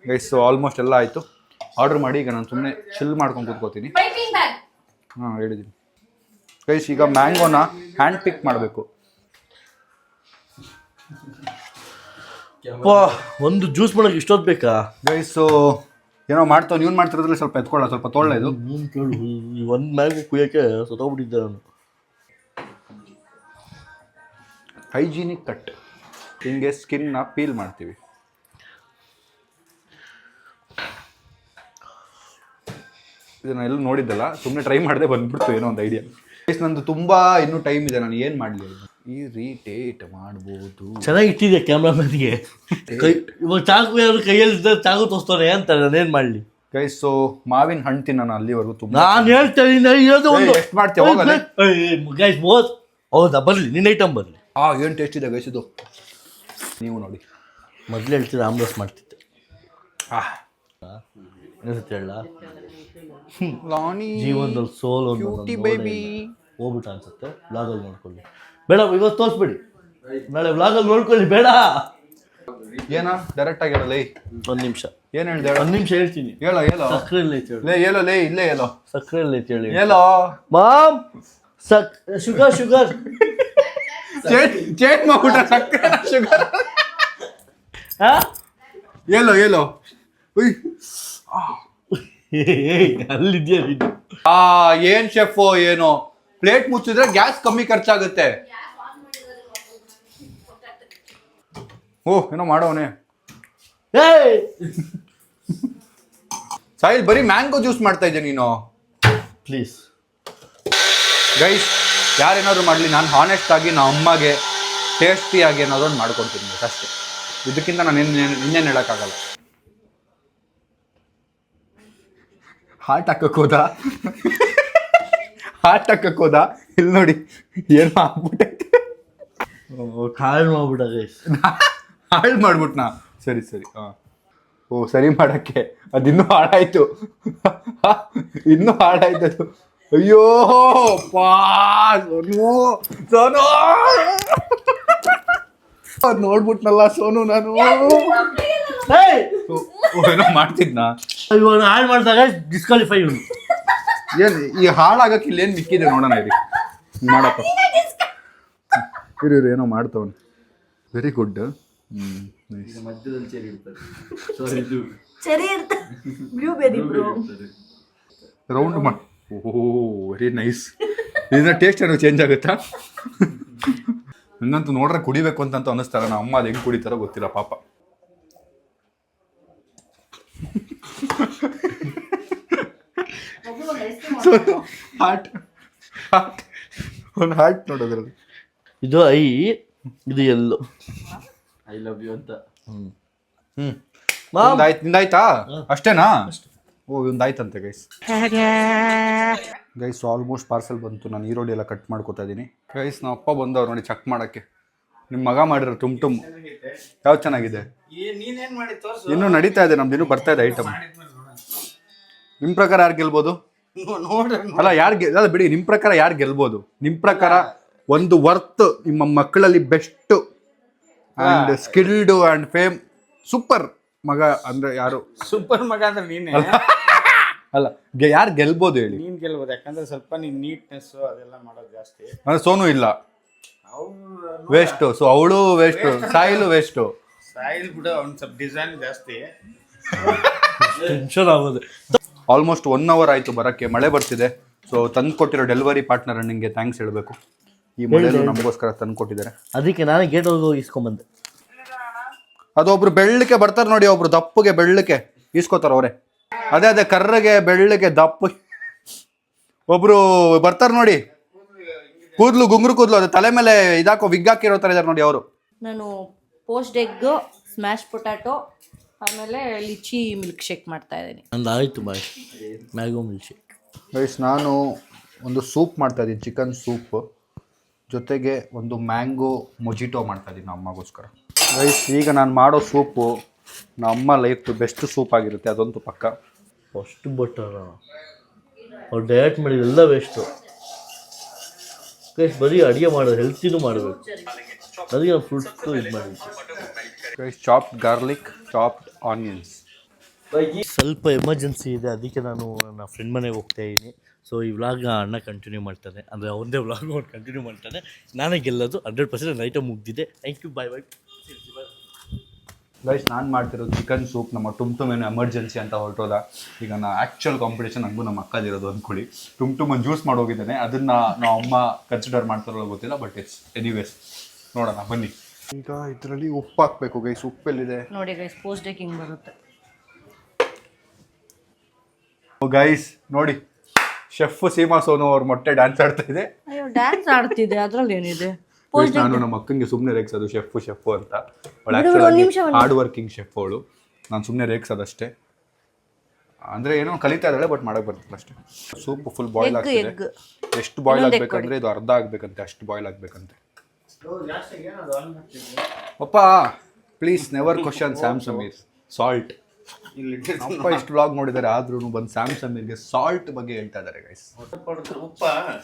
ಗೈಸ್? ಆಲ್ಮೋಸ್ಟ್ ಎಲ್ಲ ಆಯಿತು. ಆರ್ಡರ್ ಮಾಡಿ ಈಗ ನಾನು ಸುಮ್ಮನೆ ಚಿಲ್ ಮಾಡ್ಕೊಂಡು ಕೂತ್ಕೋತೀನಿ. Piping bag. ಹಾಂ, ಹೇಳಿದ್ದೀನಿ ಗೈಸ್. ಈಗ ಮ್ಯಾಂಗೋನ ಹ್ಯಾಂಡ್ ಪಿಕ್ ಮಾಡಬೇಕು. ಒಂದು ಜ್ಯೂಸ್ ಮಾಡೋಕೆ ಇಷ್ಟೊತ್ತು ಬೇಕಾ ಗೈಸು? ಏನೋ ಮಾಡ್ತಾವ್, ನೀವು ಮಾಡ್ತಿರೋದ್ರಲ್ಲಿ ಸ್ವಲ್ಪ ಎತ್ಕೊಳ್ಳ, ಸ್ವಲ್ಪ ತೊಳ್ಳ. ಇದು ಒಂದು ಮ್ಯಾಂಗೋ ಕುಯ್ಯೋಕ್ಕೆ ಸತ್ತೋಗ್ಬಿಟ್ಟಿದ್ದೆ ನಾನು. Hygienic cut. ಹಿಂಗೆ ಸ್ಕಿನ್ನ ಪೀಲ್ ಮಾಡ್ತೀವಿ. ಇದನ್ನ ಎಲ್ಲೂ ನೋಡಿದ್ದಲ್ಲ, ಸುಮ್ಮನೆ ಟ್ರೈ ಮಾಡದೆ ಬಂದ್ಬಿಡ್ತು ಏನೋ ಒಂದು ಐಡಿಯಾ. ನಂದು ತುಂಬಾ ಇನ್ನೂ ಟೈಮ್ ಇದೆ, ನಾನು ಏನು ಮಾಡಲಿ? ಈ ರೀಟೇಟ್ ಮಾಡ್ಬೋದು. ಚೆನ್ನಾಗಿ ಇಟ್ಟಿದ್ಯಾ ಕ್ಯಾಮ್ರಾಮನ್ಗೆ. ಇವಾಗ ಚಾಕು ಯಾರು ಕೈಯಲ್ಲಿ ಚಾಕು ತೋರಿಸ್ತಾನೆ ಅಂತ ನಾನೇನು ಮಾಡಲಿ ಗೈಸ್? ಸೊ ಮಾವಿನ ಹಣ್ಣು ತಿನ್ನೋಣ ಅಲ್ಲಿವರೆಗೂ ತುಂಬ. ನಾನು ಹೇಳ್ತೇನೆ ಎಷ್ಟು ಮಾಡ್ತೀಯ ಹೋಗಲ್ಲ ಗೈಸ್. ಹೌದಾ, ಬರಲಿ ನಿನ್ನ ಐಟಮ್ ಬರಲಿ. ಏನು ಟೇಸ್ಟ್ ಇದೆ ಗೈಸ್ ಇದು, ನೀವು ನೋಡಿ. ಮೊದಲು ಹೇಳ್ತಿದ್ದೆ ಆಮ್ಲೆಸ್ ಮಾಡ್ತಿದ್ದೆ. ಹೇಳ ಜೀವನದಲ್ಲಿ ಸೋಲ್ ಹೋಗ್ಬಿಟ್ಟು ಅನ್ಸುತ್ತೆ. ವ್ಲಾಗಲ್ಲಿ ನೋಡ್ಕೊಳ್ಳಿ. ಬೇಡ ಇವತ್ತು ತೋರಿಸ್ಬಿಡಿ, ನಾಳೆ ವ್ಲಾಗಲ್ಲಿ ನೋಡ್ಕೊಳ್ಳಿ. ಬೇಡ ಏನ ಡೈರೆಕ್ಟ್ ಆಗಿರಲ್ಲ. ಒಂದು ನಿಮಿಷ ಏನು ಹೇಳ್ದೆ? ಒಂದು ನಿಮಿಷ ಹೇಳ್ತೀನಿ. ಹೇಳೋ ಹೇಳೋ. ಸಕ್ಕರೆ ಇಲ್ಲ ಐತೆ ಹೇಳಿ. ಲೇ ಹೇಳೋ, ಲೇ ಇಲ್ಲೇ ಹೇಳೋ. ಸಕ್ಕರೆ ಇಲ್ಲ ಐತೆ ಹೇಳಿ. ಹೇಳೋ ಮಾಮ್. ಶುಗರ್ ಚೇಂಜ್ ಮಾಡ್ಬಿಟ್ಟ. ಸಕ್ಕರೆ ಶುಗರ್. ಹೇಳೋ ಹೇಳೋ. ಅಲ್ಲಿದ್ಯಾ ನೀನು? ಏನ್ ಶೆಫ್ ಏನೋ, ಪ್ಲೇಟ್ ಮುಚ್ಚಿದ್ರೆ ಗ್ಯಾಸ್ ಕಮ್ಮಿ ಖರ್ಚಾಗುತ್ತೆ. ಓಹ್, ಏನೋ ಮಾಡೋನೆ. ಸಾಹಿಲ್, ಬರೀ ಮ್ಯಾಂಗೋ ಜ್ಯೂಸ್ ಮಾಡ್ತಾ ಇದ್ದೆ ನೀನು. ಪ್ಲೀಸ್ ಗೈಸ್, ಯಾರೇನಾದ್ರು ಮಾಡಲಿ, ನಾನು ಹಾನೆಸ್ಟ್ ಆಗಿ ನಮ್ಮ ಅಮ್ಮಗೆ ಟೇಸ್ಟಿಯಾಗಿ ಏನಾದ್ರು ಒಂದು ಮಾಡ್ಕೊಡ್ತೀನಿ ಅಷ್ಟೇ. ಇದಕ್ಕಿಂತ ನಾನು ಇನ್ನೇನು ಹೇಳೋಕ್ಕಾಗಲ್ಲ. ಹಾಟ್ ಹಾಕೋದಾ? ಹಾಟ್ ಹಾಕೋದಾ? ಇಲ್ಲಿ ನೋಡಿ ಏನು ಆಗ್ಬಿಟ್ಟೈತೆ. ಹಾಳು ಮಾಡ್ಬಿಟ್ಟ ಗೈಸ್. ಹಾಳು ಮಾಡ್ಬಿಟ್ನಾ? ಸರಿ ಸರಿ. ಹಾಂ, ಓ ಸರಿ ಮಾಡೋಕ್ಕೆ ಅದಿನ್ನೂ ಹಾಳಾಯ್ತು. ಇನ್ನೂ ಹಾಳಾಯ್ತು ಅದು. ಅಯ್ಯೋ ಪಾ ಸೋನು, ಸೋನು ನೋಡ್ಬಿಟ್ನಲ್ಲ ಸೋನು ನಾನು. ಏನೋ ಮಾಡ್ತಿದ್ನಾ? ಇವಾಗ ಹಾಳು ಮಾಡಿದಾಗ ಡಿಸ್ಕ್ವಾಲಿಫೈ. ಏನು ಈ ಹಾಳಾಗಕ್ಕೆ ಇಲ್ಲೇನು ಮಿಕ್ಕಿದೆ ನೋಡೋಣ. ಇರಿ ಮಾಡಪ್ಪ, ಇರಿ ಏನೋ ಮಾಡ್ತವನು. Very good. ಚೆರಿ ಇರ್ತ ಬ್ಲೂಬೆರಿ ಬ್ರೋ. ರೌಂಡ್ ಮಾಡಿ. ಓಹೋ, ವೆರಿ ನೈಸ್. ಇದನ್ನ ಟೇಸ್ಟ್ ಏನೋ ಚೇಂಜ್ ಆಗುತ್ತಾ? ನಂಗಂತೂ ನೋಡ್ರೆ ಕುಡಿಬೇಕು ಅಂತಂತೂ ಅನ್ನಿಸ್ತಾರ. ನಮ್ಮ ಅಮ್ಮ ಅದು ಹೆಂಗೆ ಕುಡಿತಾರೋ ಗೊತ್ತಿಲ್ಲ ಪಾಪ. ಹಾರ್ಟ್ ಹಾರ್ಟ್ ಒಂದು ಹಾರ್ಟ್ ನೋಡೋದ್ರಲ್ಲಿ. ಇದು ಐ, ಇದು ಎಲ್ಲೋ. ಐ ಲವ್ ಯು ಅಂತ. ನಿಂದಾಯ್ತಾ? ಅಷ್ಟೇನಾ? ಓ, ಒಂದಾಯ್ತಂತೆ ಗೈಸ್. ಗೈಸ್ ಆಲ್ಮೋಸ್ಟ್ ಪಾರ್ಸೆಲ್ ಬಂತು. ನಾನು ಈರುಳ್ಳಿ ಎಲ್ಲ ಕಟ್ ಮಾಡ್ಕೊತಾ ಇದ್ದೀನಿ ಗೈಸ್. ನಮ್ಮ ಅಪ್ಪ ಬಂದವ್ರು ನೋಡಿ ಚೆಕ್ ಮಾಡೋಕ್ಕೆ. ನಿಮ್ಮ ಮಗ ಮಾಡಿರೋ ಟುಮ್ ಟುಮ್ ಯಾವ್ದು ಚೆನ್ನಾಗಿದೆ? ಇನ್ನೂ ನಡೀತಾ ಇದೆ ನಮ್ದು, ಇನ್ನೂ ಬರ್ತಾ ಇದೆ ಐಟಮ್. ನಿಮ್ಮ ಪ್ರಕಾರ ಯಾರು ಗೆಲ್ಬೋದು? ಅಲ್ಲ ಅಲ್ಲ ಬಿಡಿ, ನಿಮ್ಮ ಪ್ರಕಾರ ಯಾರು ಗೆಲ್ಬೋದು? ನಿಮ್ಮ ಪ್ರಕಾರ ಒಂದು ವರ್ತ್ ನಿಮ್ಮ ಮಕ್ಕಳಲ್ಲಿ best and skilled and fame super ಮಗ ಅಂದ್ರೆ ಯಾರು? ಸೂಪರ್ ಮಗ ಅಂದ್ರೆ ನೀನೆ. ಅಲ್ಲ, ಯಾರು ಗೆಲ್ಬೋದು ಹೇಳಿ? ನೀನ್ ಗೆಲ್ಬೋದು, ಯಾಕಂದ್ರೆ ಸ್ವಲ್ಪ ನೀನ್ ನೀಟ್ನೆಸ್ ಅದೆಲ್ಲ ಮಾಡೋದು ಜಾಸ್ತಿ. ಅಂದ್ರೆ ಸೋನು ಇಲ್ಲ, ವೇಸ್ಟ್. ಸೊ ಅವಳು ವೇಸ್ಟ್, ಸಾಯಿಲು ವೇಸ್ಟ್. ಸಾಯಿಲ್ ಬಿಡು, ಅವ್ನು ಸ್ವಲ್ಪ ಡಿಸೈನ್ ಜಾಸ್ತಿ. ಟೆನ್ಷನ್ ಆಗೋದು. ಆಲ್ಮೋಸ್ಟ್ 1 hour ಆಯ್ತು ಬರಕ್ಕೆ. ಮಳೆ ಬರ್ತಿದೆ. ಸೊ ತಂದು ಕೊಟ್ಟಿರೋ ಡೆಲಿವರಿ ಪಾರ್ಟ್ನರ್ ನಿಂಗೆ ಥ್ಯಾಂಕ್ಸ್ ಹೇಳಬೇಕು. ಈ ಮಳೆಯಲ್ಲೂ ನಮಗೋಸ್ಕರ ತಂದು ಕೊಟ್ಟಿದ್ದಾರೆ. ಅದಕ್ಕೆ ನಾನೇ ಗೇಟ್ ಹೋಗಿ ಇಸ್ಕೊಂಬಂದೆ. ಅದೊಬ್ರು ಬೆಳ್ಳಕ್ಕೆ ಬರ್ತಾರೆ ನೋಡಿ, ಒಬ್ರು ದಪ್ಪಗೆ ಬೆಳ್ಳಕ್ಕೆ ಈಸ್ಕೋತಾರ ಅವರೇ. ಅದೇ ಕರ್ರಗೆ ಬೆಳ್ಳಗೆ ದಪ್ಪ ಒಬ್ರು ಬರ್ತಾರೆ ನೋಡಿ, ಕೂದಲು ಗುಂಗುರು ಕೂದಲು, ಅದು ತಲೆ ಮೇಲೆ ಇದಾಕೋ ವಿಗ್ ಹಾಕಿರೋ ಥರ ಇದಾರೆ ನೋಡಿ ಅವರು. ನಾನು ಪೋಸ್ಟ್ ಎಗ್, ಸ್ಮ್ಯಾಶ್ ಪೊಟ್ಯಾಟೊ, ಆಮೇಲೆ ಲಿಚಿ ಮಿಲ್ಕ್ ಶೇಕ್ ಮಾಡ್ತಾ ಇದ್ದೀನಿ. ನಂದು ಆಯಿತು ಬಾಯ್, ಮ್ಯಾಂಗೋ ಮಿಲ್ಕ್ ಶೇಕ್. ಗೈಸ್ ನಾನು ಒಂದು ಸೂಪ್ ಮಾಡ್ತಾ ಇದ್ದೀನಿ, ಚಿಕನ್ ಸೂಪ್ ಜೊತೆಗೆ ಒಂದು ಮ್ಯಾಂಗೋ ಮೊಜಿಟೋ ಮಾಡ್ತಾ ಇದ್ದೀನಿ ನಮ್ಮ ಅಮ್ಮಗೋಸ್ಕರ. ಗೈಸ್ ಈಗ ನಾನು ಮಾಡೋ ಸೂಪು ನಮ್ಮ ಲೈಫ್ ಬೆಸ್ಟ್ ಸೂಪ್ ಆಗಿರುತ್ತೆ, ಅದಂತೂ ಪಕ್ಕ. ಫಸ್ಟ್ ಬಟರ್ ಅವ್ರು ಡಯಟ್ ಮಾಡಿದೆಲ್ಲ ವೇಸ್ಟು. ಬರೀ ಅಡುಗೆ ಮಾಡೋದು, ಹೆಲ್ತಿನೂ ಮಾಡಬೇಕು. ಅದಕ್ಕೆ ನಾವು ಫ್ರೂಟ್ಸು ಇದು ಮಾಡಿದ್ವಿ. Guys chopped garlic, chopped onions. ಸ್ವಲ್ಪ ಎಮರ್ಜೆನ್ಸಿ ಇದೆ, ಅದಕ್ಕೆ ನಾನು ನನ್ನ ಫ್ರೆಂಡ್ ಮನೆಗೆ ಹೋಗ್ತಾ ಇದ್ದೀನಿ. ಸೊ ಈ ವ್ಲಾಗ್ನ ಅಣ್ಣ ಕಂಟಿನ್ಯೂ ಮಾಡ್ತಾನೆ, ಅಂದರೆ ಒಂದೇ ವ್ಲಾಗ್ ಅವ್ನು ಕಂಟಿನ್ಯೂ ಮಾಡ್ತಾನೆ. ನಾನೇ ಗೆಲ್ಲೋದು 100%. ಐಟಮ್ ಮುಗ್ದಿದೆ. Thank you, bye bye. Guys ನಾನು ಮಾಡ್ತಿರೋದು ಚಿಕನ್ ಸೂಪ್. ನಮ್ಮ ಟುಮ್ ಏನು ಎಮರ್ಜೆನ್ಸಿ ಅಂತ ಹೊರಟೋದ. ಈಗ ನಾ ಆ್ಯಕ್ಚುಯಲ್ ಕಾಂಪಿಟೇಷನ್ ನನಗೂ ನಮ್ಮ ಅಕ್ಕದಿರೋದು ಅಂದ್ಕೊಳ್ಳಿ. ಟುಮ್ ಜೂಸ್ ಮಾಡೋಗಿದ್ದಾನೆ, ಅದನ್ನು ನಾವು ಅಮ್ಮ ಕನ್ಸಿಡರ್ ಮಾಡ್ತಾರೋ ಗೊತ್ತಿಲ್ಲ, ಬಟ್ ಇಟ್ಸ್ ಎನಿವೇಸ್ ನೋಡೋಣ ಬನ್ನಿ. ಈಗ ಇದರಲ್ಲಿ ಉಪ್ಪು ಹಾಕಬೇಕು ಗೈಸ್. ಉಪ್ಪೆಲ್ಲಿದೆ ನೋಡಿ ಗೈಸ್, ಪೋಸ್ಟ್ ಡೇಕ್ ಹಿಂಗೆ ಬರುತ್ತೆ. ಗೈಸ್ ನೋಡಿ, ಶೆಫ್ ಸೀಮಾ ಸೋನು ಅವ್ರ ಮೊಟ್ಟೆ ಡ್ಯಾನ್ಸ್ ಆಡ್ತಾ ಇದೆ. ಅಯ್ಯೋ, ಡ್ಯಾನ್ಸ್ ಆಡ್ತಿದೆ, ಅದ್ರಲ್ಲಿ ಏನಿದೆ? ನಾನು ನಮ್ಮ ಅಕ್ಕಂಗೆ ಸುಮ್ಮನೆ ರೇಗ್ಸೋದು ಶೆಫ್ ಅಂತ. ಹಾರ್ಡ್ ವರ್ಕಿಂಗ್ ಶೆಫ್ ಅವಳು. ನಾನು ಸುಮ್ಮನೆ ರೇಗ್ಸೋದಷ್ಟೇ, ಅಂದರೆ ಏನೋ ಕಲಿತಾ ಇದ್ದಾಳೆ, ಬಟ್ ಮಾಡಕ್ಕೆ ಬರ್ತದೆ ಅಷ್ಟೇ. ಸೂಪ್ ಫುಲ್ ಬಾಯ್ಲ್ ಆಗ್ತಿದೆ. ಎಷ್ಟು ಬಾಯ್ಲ್ ಆಗ್ಬೇಕಂದ್ರೆ ಇದು ಅರ್ಧ ಆಗ್ಬೇಕಂತೆ, ಅಷ್ಟು ಬಾಯ್ಲ್ ಆಗ್ಬೇಕಂತೆ. ಅಪ್ಪ please never question Sam Sameer salt. ಅಪ್ಪ ಇಷ್ಟು ವ್ಲಾಗ್ ನೋಡಿದ್ದಾರೆ, ಆದ್ರೂ ಬಂದು ಸ್ಯಾಮ್ ಸಮೀರ್ಗೆ ಸಾಲ್ಟ್ ಬಗ್ಗೆ ಹೇಳ್ತಾ ಇದ್ದಾರೆ ಗೈಸ್.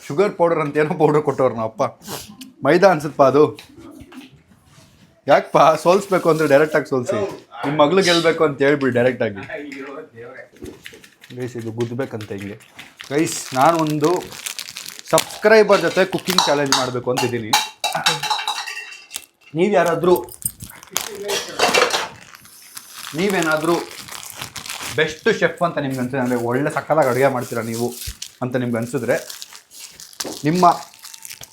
ಶುಗರ್ ಪೌಡರ್ ಅಂತ ಏನೋ ಪೌಡರ್ ಕೊಟ್ಟವ್ರು ನಾವು ಅಪ್ಪ. ಮೈದಾ ಅನ್ಸುತ್ತಪ್ಪ ಅದು. ಯಾಕಪ್ಪ ಸೋಲ್ಸ್ಬೇಕು ಅಂದರೆ ಡೈರೆಕ್ಟಾಗಿ ಸೋಲ್ಸಿ. ನಿಮ್ಮ ಮಗಳು ಗೆಲ್ಬೇಕು ಅಂತ ಹೇಳ್ಬಿಡಿ ಡೈರೆಕ್ಟಾಗಿ. ಗೈಸ್ ಇದು ಗುದ್ದಬೇಕಂತ ಹಿಂಗೆ. ಗೈಸ್ ನಾನು ಒಂದು ಸಬ್ಸ್ಕ್ರೈಬರ್ ಜೊತೆ ಕುಕ್ಕಿಂಗ್ ಚಾಲೆಂಜ್ ಮಾಡಬೇಕು ಅಂತಿದ್ದೀನಿ. ನೀವೇನಾದರೂ ಬೆಸ್ಟ್ ಶೆಫ್ ಅಂತ ನಿಮ್ಗೆ ಅನ್ಸಿದ್ರೆ, ಅಂದರೆ ಒಳ್ಳೆ ಸಕ್ಕತ್ತಾಗಿ ಅಡುಗೆ ಮಾಡ್ತೀರಾ ನೀವು ಅಂತ ನಿಮ್ಗೆ ಅನಿಸಿದ್ರೆ, ನಿಮ್ಮ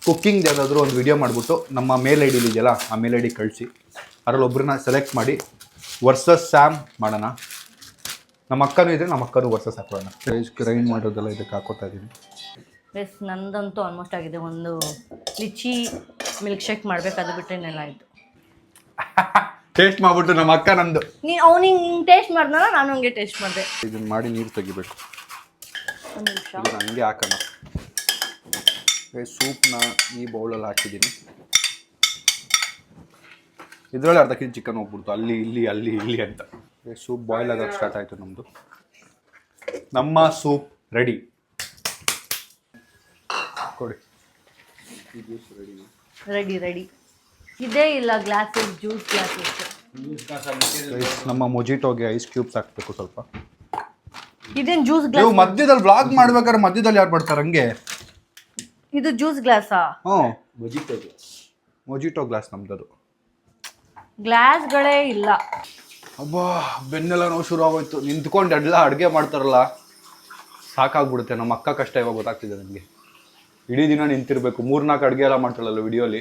ಕುಕ್ಕಿಂಗ್ ಯಾವುದಾದ್ರೂ ಒಂದು ವಿಡಿಯೋ ಮಾಡಿಬಿಟ್ಟು ನಮ್ಮ ಮೇಲ್ ಐ ಡಿ ಇದೆಯಲ್ಲ, ಆ ಮೇಲ್ ಐ ಡಿ ಕಳಿಸಿ. ಅದರಲ್ಲಿ ಒಬ್ಬರನ್ನ ಸೆಲೆಕ್ಟ್ ಮಾಡಿ ವರ್ಸಸ್ ಸ್ಯಾಮ್ ಮಾಡೋಣ. ನಮ್ಮ ಅಕ್ಕನೂ ಇದ್ದರೆ ನಮ್ಮ ಅಕ್ಕನೂ ವರ್ಸಸ್ ಹಾಕೋಣ. ಗ್ರೈಂಡ್ ಮಾಡೋದೆಲ್ಲ ಇದಕ್ಕೆ ಹಾಕೋತಾ ಇದ್ದೀನಿ. ಎಸ್, ನಂದಂತೂ ಆಲ್ಮೋಸ್ಟ್ ಆಗಿದೆ. ಒಂದು ಲಿಚಿ ಮಿಲ್ಕ್ ಶೇಕ್ ಮಾಡಬೇಕು, ಅದು ಬಿಟ್ಟರೆ ಇನ್ನೆಲ್ಲ ಆಯಿತು. ಟೇಸ್ಟ್ ಮಾಡಿಬಿಟ್ಟು ನಮ್ಮ ಅಕ್ಕ ನಂದು ಅವ್ನಿಗೆ ಹಿಂಗೆ ಟೇಸ್ಟ್ ಮಾಡ್ದಲ್ಲ, ನಾನು ಹಂಗೆ ಟೇಸ್ಟ್ ಮಾಡಿದೆ. ಇದನ್ನ ಮಾಡಿ ನೀರು ತೆಗಿಬೇಕು. ಒಂದು ನಿಮಿಷ, ಇದನ್ನ ಹಂಗೆ ಹಾಕೋಣ. ಸೂಪ್ನ ಈ ಬೌಲಲ್ಲಿ ಹಾಕಿದ್ದೀನಿ. ಇದರಲ್ಲಿ ಅರ್ಧ ಕೆಜಿ ಚಿಕನ್ ಹೋಗ್ಬಿಡ್ತು, ಅಲ್ಲಿ ಇಲ್ಲಿ ಅಂತ. ಸೂಪ್ ಬಾಯ್ಲ್ ಆಗೋಕ್ಕೆ ಸ್ಟಾರ್ಟ್ ಆಯಿತು ನಮ್ಮದು. ನಮ್ಮ ಸೂಪ್ ರೆಡಿ. ಕೊಡಿ ರೆಡಿ. ಇದೇ ಇಲ್ಲ ಗ್ಲಾಸಸ್, ಜ್ಯೂಸ್ ಗ್ಲಾಸಸ್. ನಮ್ಮ ಮೊಜಿಟೋಗೆ ಐಸ್ ಕ್ಯೂಬ್ಸ್ ಹಾಕ್ಬೇಕು ಸ್ವಲ್ಪ. ಇದೇನು ಜ್ಯೂಸ್ ನೀವು ಗ್ಲಾಸ್? ಮಧ್ಯದಲ್ಲಿ ವ್ಲಾಗ್ ಮಾಡ್ಬೇಕಾದ್ರೆ ಮಧ್ಯದಲ್ಲಿ ಯಾರು ಬರ್ತಾರೆ ಹಂಗೆ? ಇದು ಜ್ಯೂಸ್ ಗ್ಲಾಸಾ? ಹ್ಞೂ, ಮೊಜಿಟೋ ಗ್ಲಾಸ್ ನಮ್ದದು. ಗ್ಲಾಸ್ಗಳೇ ಇಲ್ಲ. ಅಬ್ಬಾ ಬೆನ್ನೆಲ್ಲ ನೋವು ಶುರು ಆಗೋಯ್ತು. ನಿಂತ್ಕೊಂಡು ಎಲ್ಲ ಅಡುಗೆ ಮಾಡ್ತಾರಲ್ಲ, ಸಾಕಾಗ್ಬಿಡುತ್ತೆ. ನಮ್ಮ ಅಕ್ಕ ಕಷ್ಟ ಇವಾಗ ಗೊತ್ತಾಗ್ತಿದೆ ನನಗೆ. ಇಡೀ ದಿನ ನಿಂತಿರ್ಬೇಕು, 3-4 ಅಡುಗೆ ಎಲ್ಲ ಮಾಡ್ತಾಳಲ್ಲ ವಿಡಿಯೋಲಿ,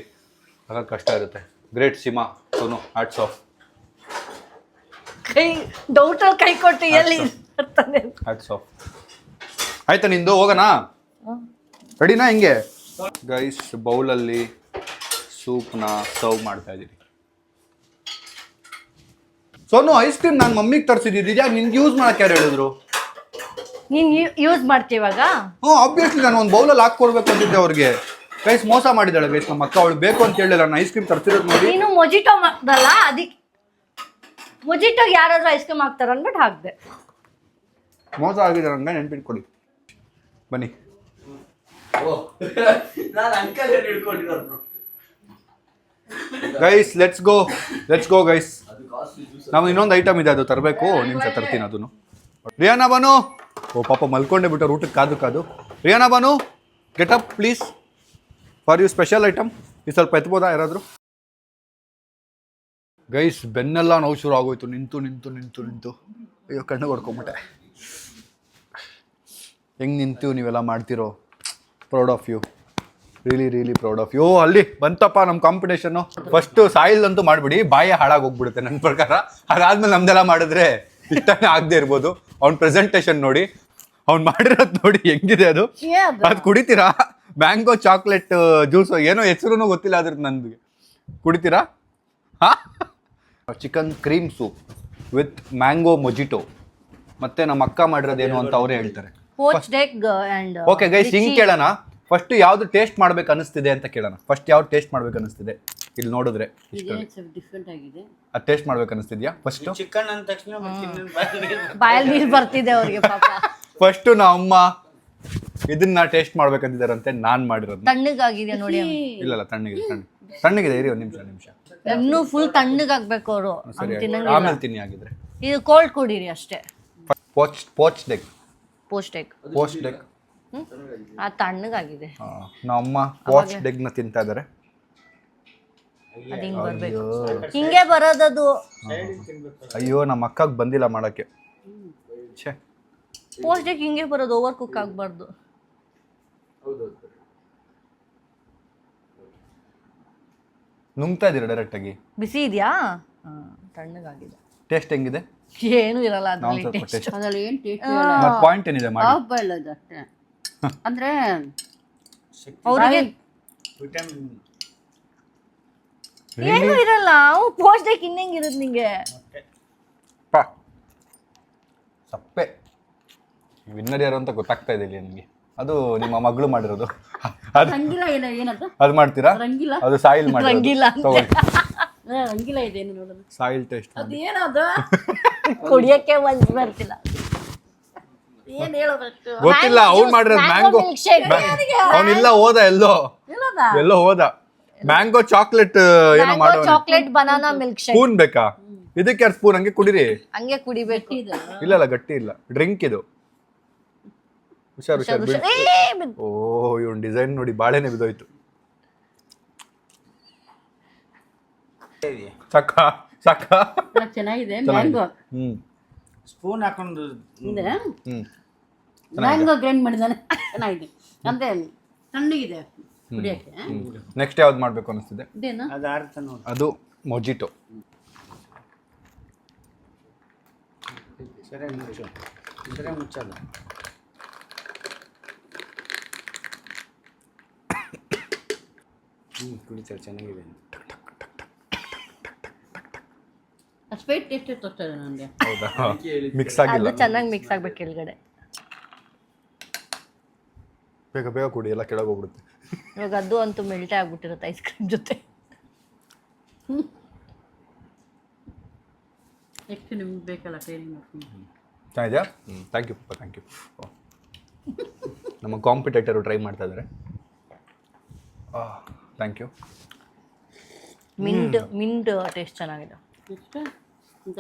ಆಗ ಕಷ್ಟ ಇರುತ್ತೆ. Great Seema Sonu, hats off. ಡೌಟಲ್ಲಿ ಕೈ ಕೊಟ್ಟು ಎಲ್ಲಿ ಹ್ಯಾಟ್ಸ್ ಆಫ್. ಆಯ್ತಾ ನಿಂದು? ಹೋಗೋಣ, ರೆಡಿನಾ? ಹಿಂಗೆ ಗೈಸ್ ಬೌಲಲ್ಲಿ ಸೂಪ್ನ ಸರ್ವ್ ಮಾಡ್ತಾ ಇದ್ದೀನಿ. ಸೋನು ಐಸ್ ಕ್ರೀಮ್ ನಾನು ಮಮ್ಮಿಗೆ ತರಿಸಿದ್ದೀನಿ, ಯಾಕೆ ನಿನ್ಗೆ ಯೂಸ್ ಮಾಡಕ್ಕೆ ಯಾರು ಹೇಳಿದ್ರು? ನೀನು ಯೂಸ್ ಮಾಡ್ತೀವಾಗ? ಹ್ಞೂ, ಆಬ್ವಿಯಸ್ಲಿ ನಾನು ಒಂದು ಬೌಲಲ್ಲಿ ಹಾಕ್ಕೊಡ್ಬೇಕು ಅಂತಿದ್ದೆ ಅವ್ರಿಗೆ. ಗೈಸ್ ಮೋಸ ಮಾಡಿದ್ದಾಳೆ ಗೈಸ್ ನಮ್ಮ ಅಕ್ಕ. ಅವಳು ಬೇಕು ಅಂತ ಹೇಳಿಲ್ಲ, ನಾನು ಐಸ್ ಕ್ರೀಮ್ ತರ್ತಿರೋದು ನೋಡಿ. ನೀನು ಮೊಜಿಟೋ ಹಾಕ್ದಲ್ಲ, ಅದಕ್ಕೆ ಮೊಜಿಟೋಗೆ ಯಾರಾದ್ರೂ ಐಸ್ ಕ್ರೀಮ್ ಹಾಕ್ತಾರ ಅಂದ್ಬಿಟ್ಟು ಹಾಕ್ದೆ. ಮೋಸ ಆಗಿದೆ ನನಗೆ, ನೆನ್ಪಿಟ್ಕೊಡಿ. ಬನ್ನಿ ಗೈಸ್, ಲೆಟ್ಸ್ ಗೋ ಗೈಸ್. ನಾವು ಇನ್ನೊಂದು ಐಟಮ್ ಇದೆ, ಅದು ತರಬೇಕು. ನಿಮಿಷ ತರ್ತೀನಿ ಅದನ್ನು. ರಿಯಾನಾ ಬಾನು. ಓ ಪಾಪ ಮಲ್ಕೊಂಡೆ ಬಿಟ್ಟರು ಊಟಕ್ಕೆ ಕಾದು. Riyana Banu, get up please, for you special item. ಈ ಸ್ವಲ್ಪ ಎತ್ಬೋದಾ ಯಾರಾದರೂ? ಗೈಸ್ ಬೆನ್ನೆಲ್ಲ ನೋವು ಶುರು ಆಗೋಯ್ತು, ನಿಂತು. ಅಯ್ಯೋ ಕಣ್ಣು ಹೊಡ್ಕೊಂಬಿಟ್ಟೆ. ಹೆಂಗೆ ನಿಂತು ನೀವೆಲ್ಲ ಮಾಡ್ತಿರೋ. Proud of you, really proud of you. ಅಲ್ಲಿ ಬಂತಪ್ಪ ನಮ್ಮ ಕಾಂಪಿಟೇಷನ್ನು. ಫಸ್ಟು ಸಾಯಿಲ್ ಅಂತೂ ಮಾಡಿಬಿಡಿ, ಬಾಯೇ ಹಾಳಾಗಿ ಹೋಗ್ಬಿಡುತ್ತೆ ನನ್ನ ಪ್ರಕಾರ. ಅದಾದ್ಮೇಲೆ ನಮ್ದೆಲ್ಲ ಮಾಡಿದ್ರೆ ಇಷ್ಟನೇ ಆಗದೆ ಇರ್ಬೋದು. ಅವ್ನ ಪ್ರೆಸೆಂಟೇಷನ್ ನೋಡಿ, ಅವ್ನು ಮಾಡಿರೋದು ನೋಡಿ ಹೆಂಗಿದೆ ಅದು. ಅದು ಕುಡಿತೀರಾ? ಮ್ಯಾಂಗೋ ಚಾಕ್ಲೇಟ್ ಜ್ಯೂಸ್ ಏನೋ ಹೆಸರು ಗೊತ್ತಿಲ್ಲ ಅದ್ರದ್ದು ನನಗೆ. ಕುಡಿತೀರಾ? ಹಾಂ, chicken cream soup with mango mojito. ಮತ್ತೆ ನಮ್ಮ ಅಕ್ಕ ಮಾಡಿರೋದೇನು ಅಂತ ಅವರೇ ಹೇಳ್ತಾರೆ. ಪೋಚ್ಡ್ ಎಗ್ ಅಂಡ್ ಓಕೆ ಗೈಸ್, ಹಿಂಗೆ ಕೇಳೋಣ. ಫಸ್ಟ್ ಯಾವ್ದು ಟೇಸ್ಟ್ ಮಾಡ್ಬೇಕು ಅನಿಸ್ತಿದೆ ಅಂತ ಕೇಳೋಣ. ಫಸ್ಟ್ ಯಾವ್ದು ಟೇಸ್ಟ್ ಮಾಡ್ಬೇಕು ಅನಿಸ್ತಿದೆ ಇಲ್ಲಿ ನೋಡಿದ್ರೆ? ಡಿಫ್ರೆಂಟ್ ಆಗಿದೆ. ಅದು ಟೇಸ್ಟ್ ಮಾಡ್ಬೇಕು ಅನಿಸ್ತಿದ್ಯಾ ಫಸ್ಟ್? ಚಿಕನ್ ಅಂದ ತಕ್ಷಣ ಬಾಯಲ್ಲಿ ನೀರು ಬರ್ತಿದೆ ಅವ್ರಿಗೆ ಪಾಪ. ಫಸ್ಟ್ ನಮ್ಮ ಅಮ್ಮ ಇದನ್ನ ಟೇಸ್ಟ್ ಮಾಡ್ಬೇಕಂತಿದಾರಂತೆ. ನಾನ್ ಮಾಡಿರೋದು ತಣ್ಣಗಾಗಿದೆ ನೋಡಿ. ಇಲ್ಲ ತಣ್ಣಗಿದೆ ಇರಿ ಒಂದು ನಿಮಿಷ. ಇನ್ನೂ ಫುಲ್ ತಣ್ಣಗಾಗ್ಬೇಕು ಅವರು. ಸರಿ ಆಮೇಲೆ ತಿನ್ನಿ ಆಗಿದ್ರೆ. ಇದು ಕೋಲ್ಡ್ ಕುಡೀರಿ ಅಷ್ಟೇ. ಪೋಚ್ಡ್ ಎಗ್ ಆ ತಣ್ಣಗಾಗಿದೆ. ನಮ್ಮಮ್ಮ ಪೋಚ್ಡ್ ಎಗ್ ನ ತಿಂತಾ ಇದಾರೆ. ಅದು ಹಿಂಗ್ ಬರ್ಬೇಕು, ಹಿಂಗೆ ಬರೋದದು. ಅಯ್ಯೋ ನಮ್ಮ ಅಕ್ಕಗ್ ಬಂದಿಲ್ಲ ಮಾಡಕ್ಕೆ. ಪೋಸ್ಟ್ ಎಗ್ ಹಿಂಗೆ ಬರೋದು, ಓವರ್ ಕುಕ್ ಆಗ್ಬಾರ್ದು. ನುಂಗ್ತಾ ಇದೀರ ಡೈರೆಕ್ಟ್ ಆಗಿ. ಬಿಸಿ ಇದೆಯಾ? ತಣ್ಣಗಾಗಿದೆ. ಟೇಸ್ಟ್ ಹೆಂಗಿದೆ? ಏನು ಇರಲ್ಲ ಅದ್ರಲ್ಲಿ ಸ್ವಲ್ಪ ಟೇಸ್ಟ್. ಟೇಸ್ಟ್. ಅದ್ರಲ್ಲಿ ಏನ್ ಟೇಸ್ಟ್ ಮತ್ತೆ ಪಾಯಿಂಟ್ ಏನಿದೆ ಮಾಡಿ? ಹಾಫ್ ಬಾಯ್ಲ್ ಅದು ಅಷ್ಟೇ. ಅಂದ್ರೆ ಅವ್ರಿಗೆ ವಿಟಮಿನ್ ಏನು ಇರಲ್ಲ. ಪೋಸ್ಟ್ ಎಗ್ ಇನ್ನೆಂಗಿರುತ್ತೆ ನಿಂಗೆ? ಸಪ್ಪೆ. ವಿನ್ನರ್ ಯಾರು ಅಂತ ಗೊತ್ತಾಗ್ತಾ ಇದೆ ಇಲ್ಲಿ ನನಗೆ. ಅದು ನಿಮ್ಮ ಮಗಳು ಮಾಡಿರೋದು. ರಂಗಿಲ್ಲ ಏನದು ಅದು ಮಾಡ್ತೀರಾ? ರಂಗಿಲ್ಲ ಅದು ಸಾಯಿಲ್ ಮಾಡಿ ರಂಗಿಲ್ಲ ಅಂತ. ರಂಗಿಲ್ಲ ಇದೆ ಏನು ನೋಡೋದು. ಸಾಯಿಲ್ ಟೇಸ್ಟ್ ಏನದು ಕುಡಿಯಕ್ಕೆ ಮನ್ಸು ಬರ್ತಿಲ್ಲ. ಏನ್ ಹೇಳೋದಷ್ಟು ಗೊತ್ತಿಲ್ಲ. ಅವ್ನು ಮಾಡಿರೋದು ಮ್ಯಾಂಗೋ. ಅವನಿಲ್ಲ ಹೋದ ಎಲ್ಲೋ ಹೋದ. ಮ್ಯಾಂಗೋ ಚಾಕ್ಲೇಟ್ ಏನೋ ಮಾಡೋ. Chocolate banana milkshake. Spoon ಬೇಕಾ ಇದಕ್ಕೆ? 2 ಸ್ಪೂನ್ ಹಂಗೆ ಕುಡಿರಿ. ಹಂಗೆ ಕುಡಿಬೇಕು. ಇಲ್ಲ ಗಟ್ಟಿ ಇಲ್ಲ, ಡ್ರಿಂಕ್ ಇದು. ಹುಷಾರು. ಓ ಇವನ್ ಡಿಸೈನ್ ನೋಡಿ ಬಾಳೆನೆ ಬಿದ್ದೋಯ್ತು. ಸಾಕ ಚೆನ್ನಾಗಿದೆ ಮ್ಯಾಂಗೋ. ಸ್ಪೂನ್ ಹಾಕೊಂಡು ಮ್ಯಾಂಗೋ ಗ್ರೈಂಡ್ ಮಾಡಿದಾನೆ. ಚೆನ್ನಾಗಿದೆ ಅಂದ್ರೆ ತಣ್ಣಗಿದೆ ಕುಡಿಯಕ್ಕೆ. ನೆಕ್ಸ್ಟ್ ಯಾವ್ದು ಮಾಡ್ಬೇಕು ಅನಿಸ್ತಿದೆ? ಇದೇನು ಅದು ಆರ್ತ ನೋಡಿ. ಅದು ಮೊಜಿಟೋ. ಸರಿ ಮುಚ್ಚಲ್ಲ. ಕುಡಿತಾರೆ ಚೆನ್ನಾಗಿದೆ. ಸ್ವೀಟ್ ಟೇಸ್ಟ್ ತೋರಿಸ್ತದೆ ನನಗೆ. ಹೌದಾ? ಮಿಕ್ಸ್ ಆಗಿಲ್ಲ. ಅದು ಚೆನ್ನಾಗಿ ಮಿಕ್ಸ್ ಆಗ್ಬೇಕು ಕೆಳಗಡೆ. ಬೇಗ ಕುಡಿ, ಎಲ್ಲ ಕೆಳಗೆ ಹೋಗ್ಬಿಡುತ್ತೆ. ಇವಾಗ ಅದು ಅಂತೂ ಮೆಲ್ಟೇ ಆಗ್ಬಿಟ್ಟಿರುತ್ತೆ ಐಸ್ ಕ್ರೀಮ್ ಜೊತೆ. ಎಷ್ಟು ನಿಮ್ಗೆ ಬೇಕಲ್ಲ ಟ್ರೈನಿಂಗ್ ಮಾಡ್ತೀನಿ. ಚೆನ್ನಾಗಿದೆಯಾ? ಥ್ಯಾಂಕ್ ಯು ಪಪ್ಪ, ಥ್ಯಾಂಕ್ ಯು. ನಮ್ಮ ಕಾಂಪಿಟೇಟರು ಟ್ರೈ ಮಾಡ್ತಾ ಇದ್ದಾರೆ. Thank you. ಮಿಂಟ್ ಟೇಸ್ಟ್ ಚೆನ್ನಾಗಿದೆ. ಎಷ್ಟು ಅಂತ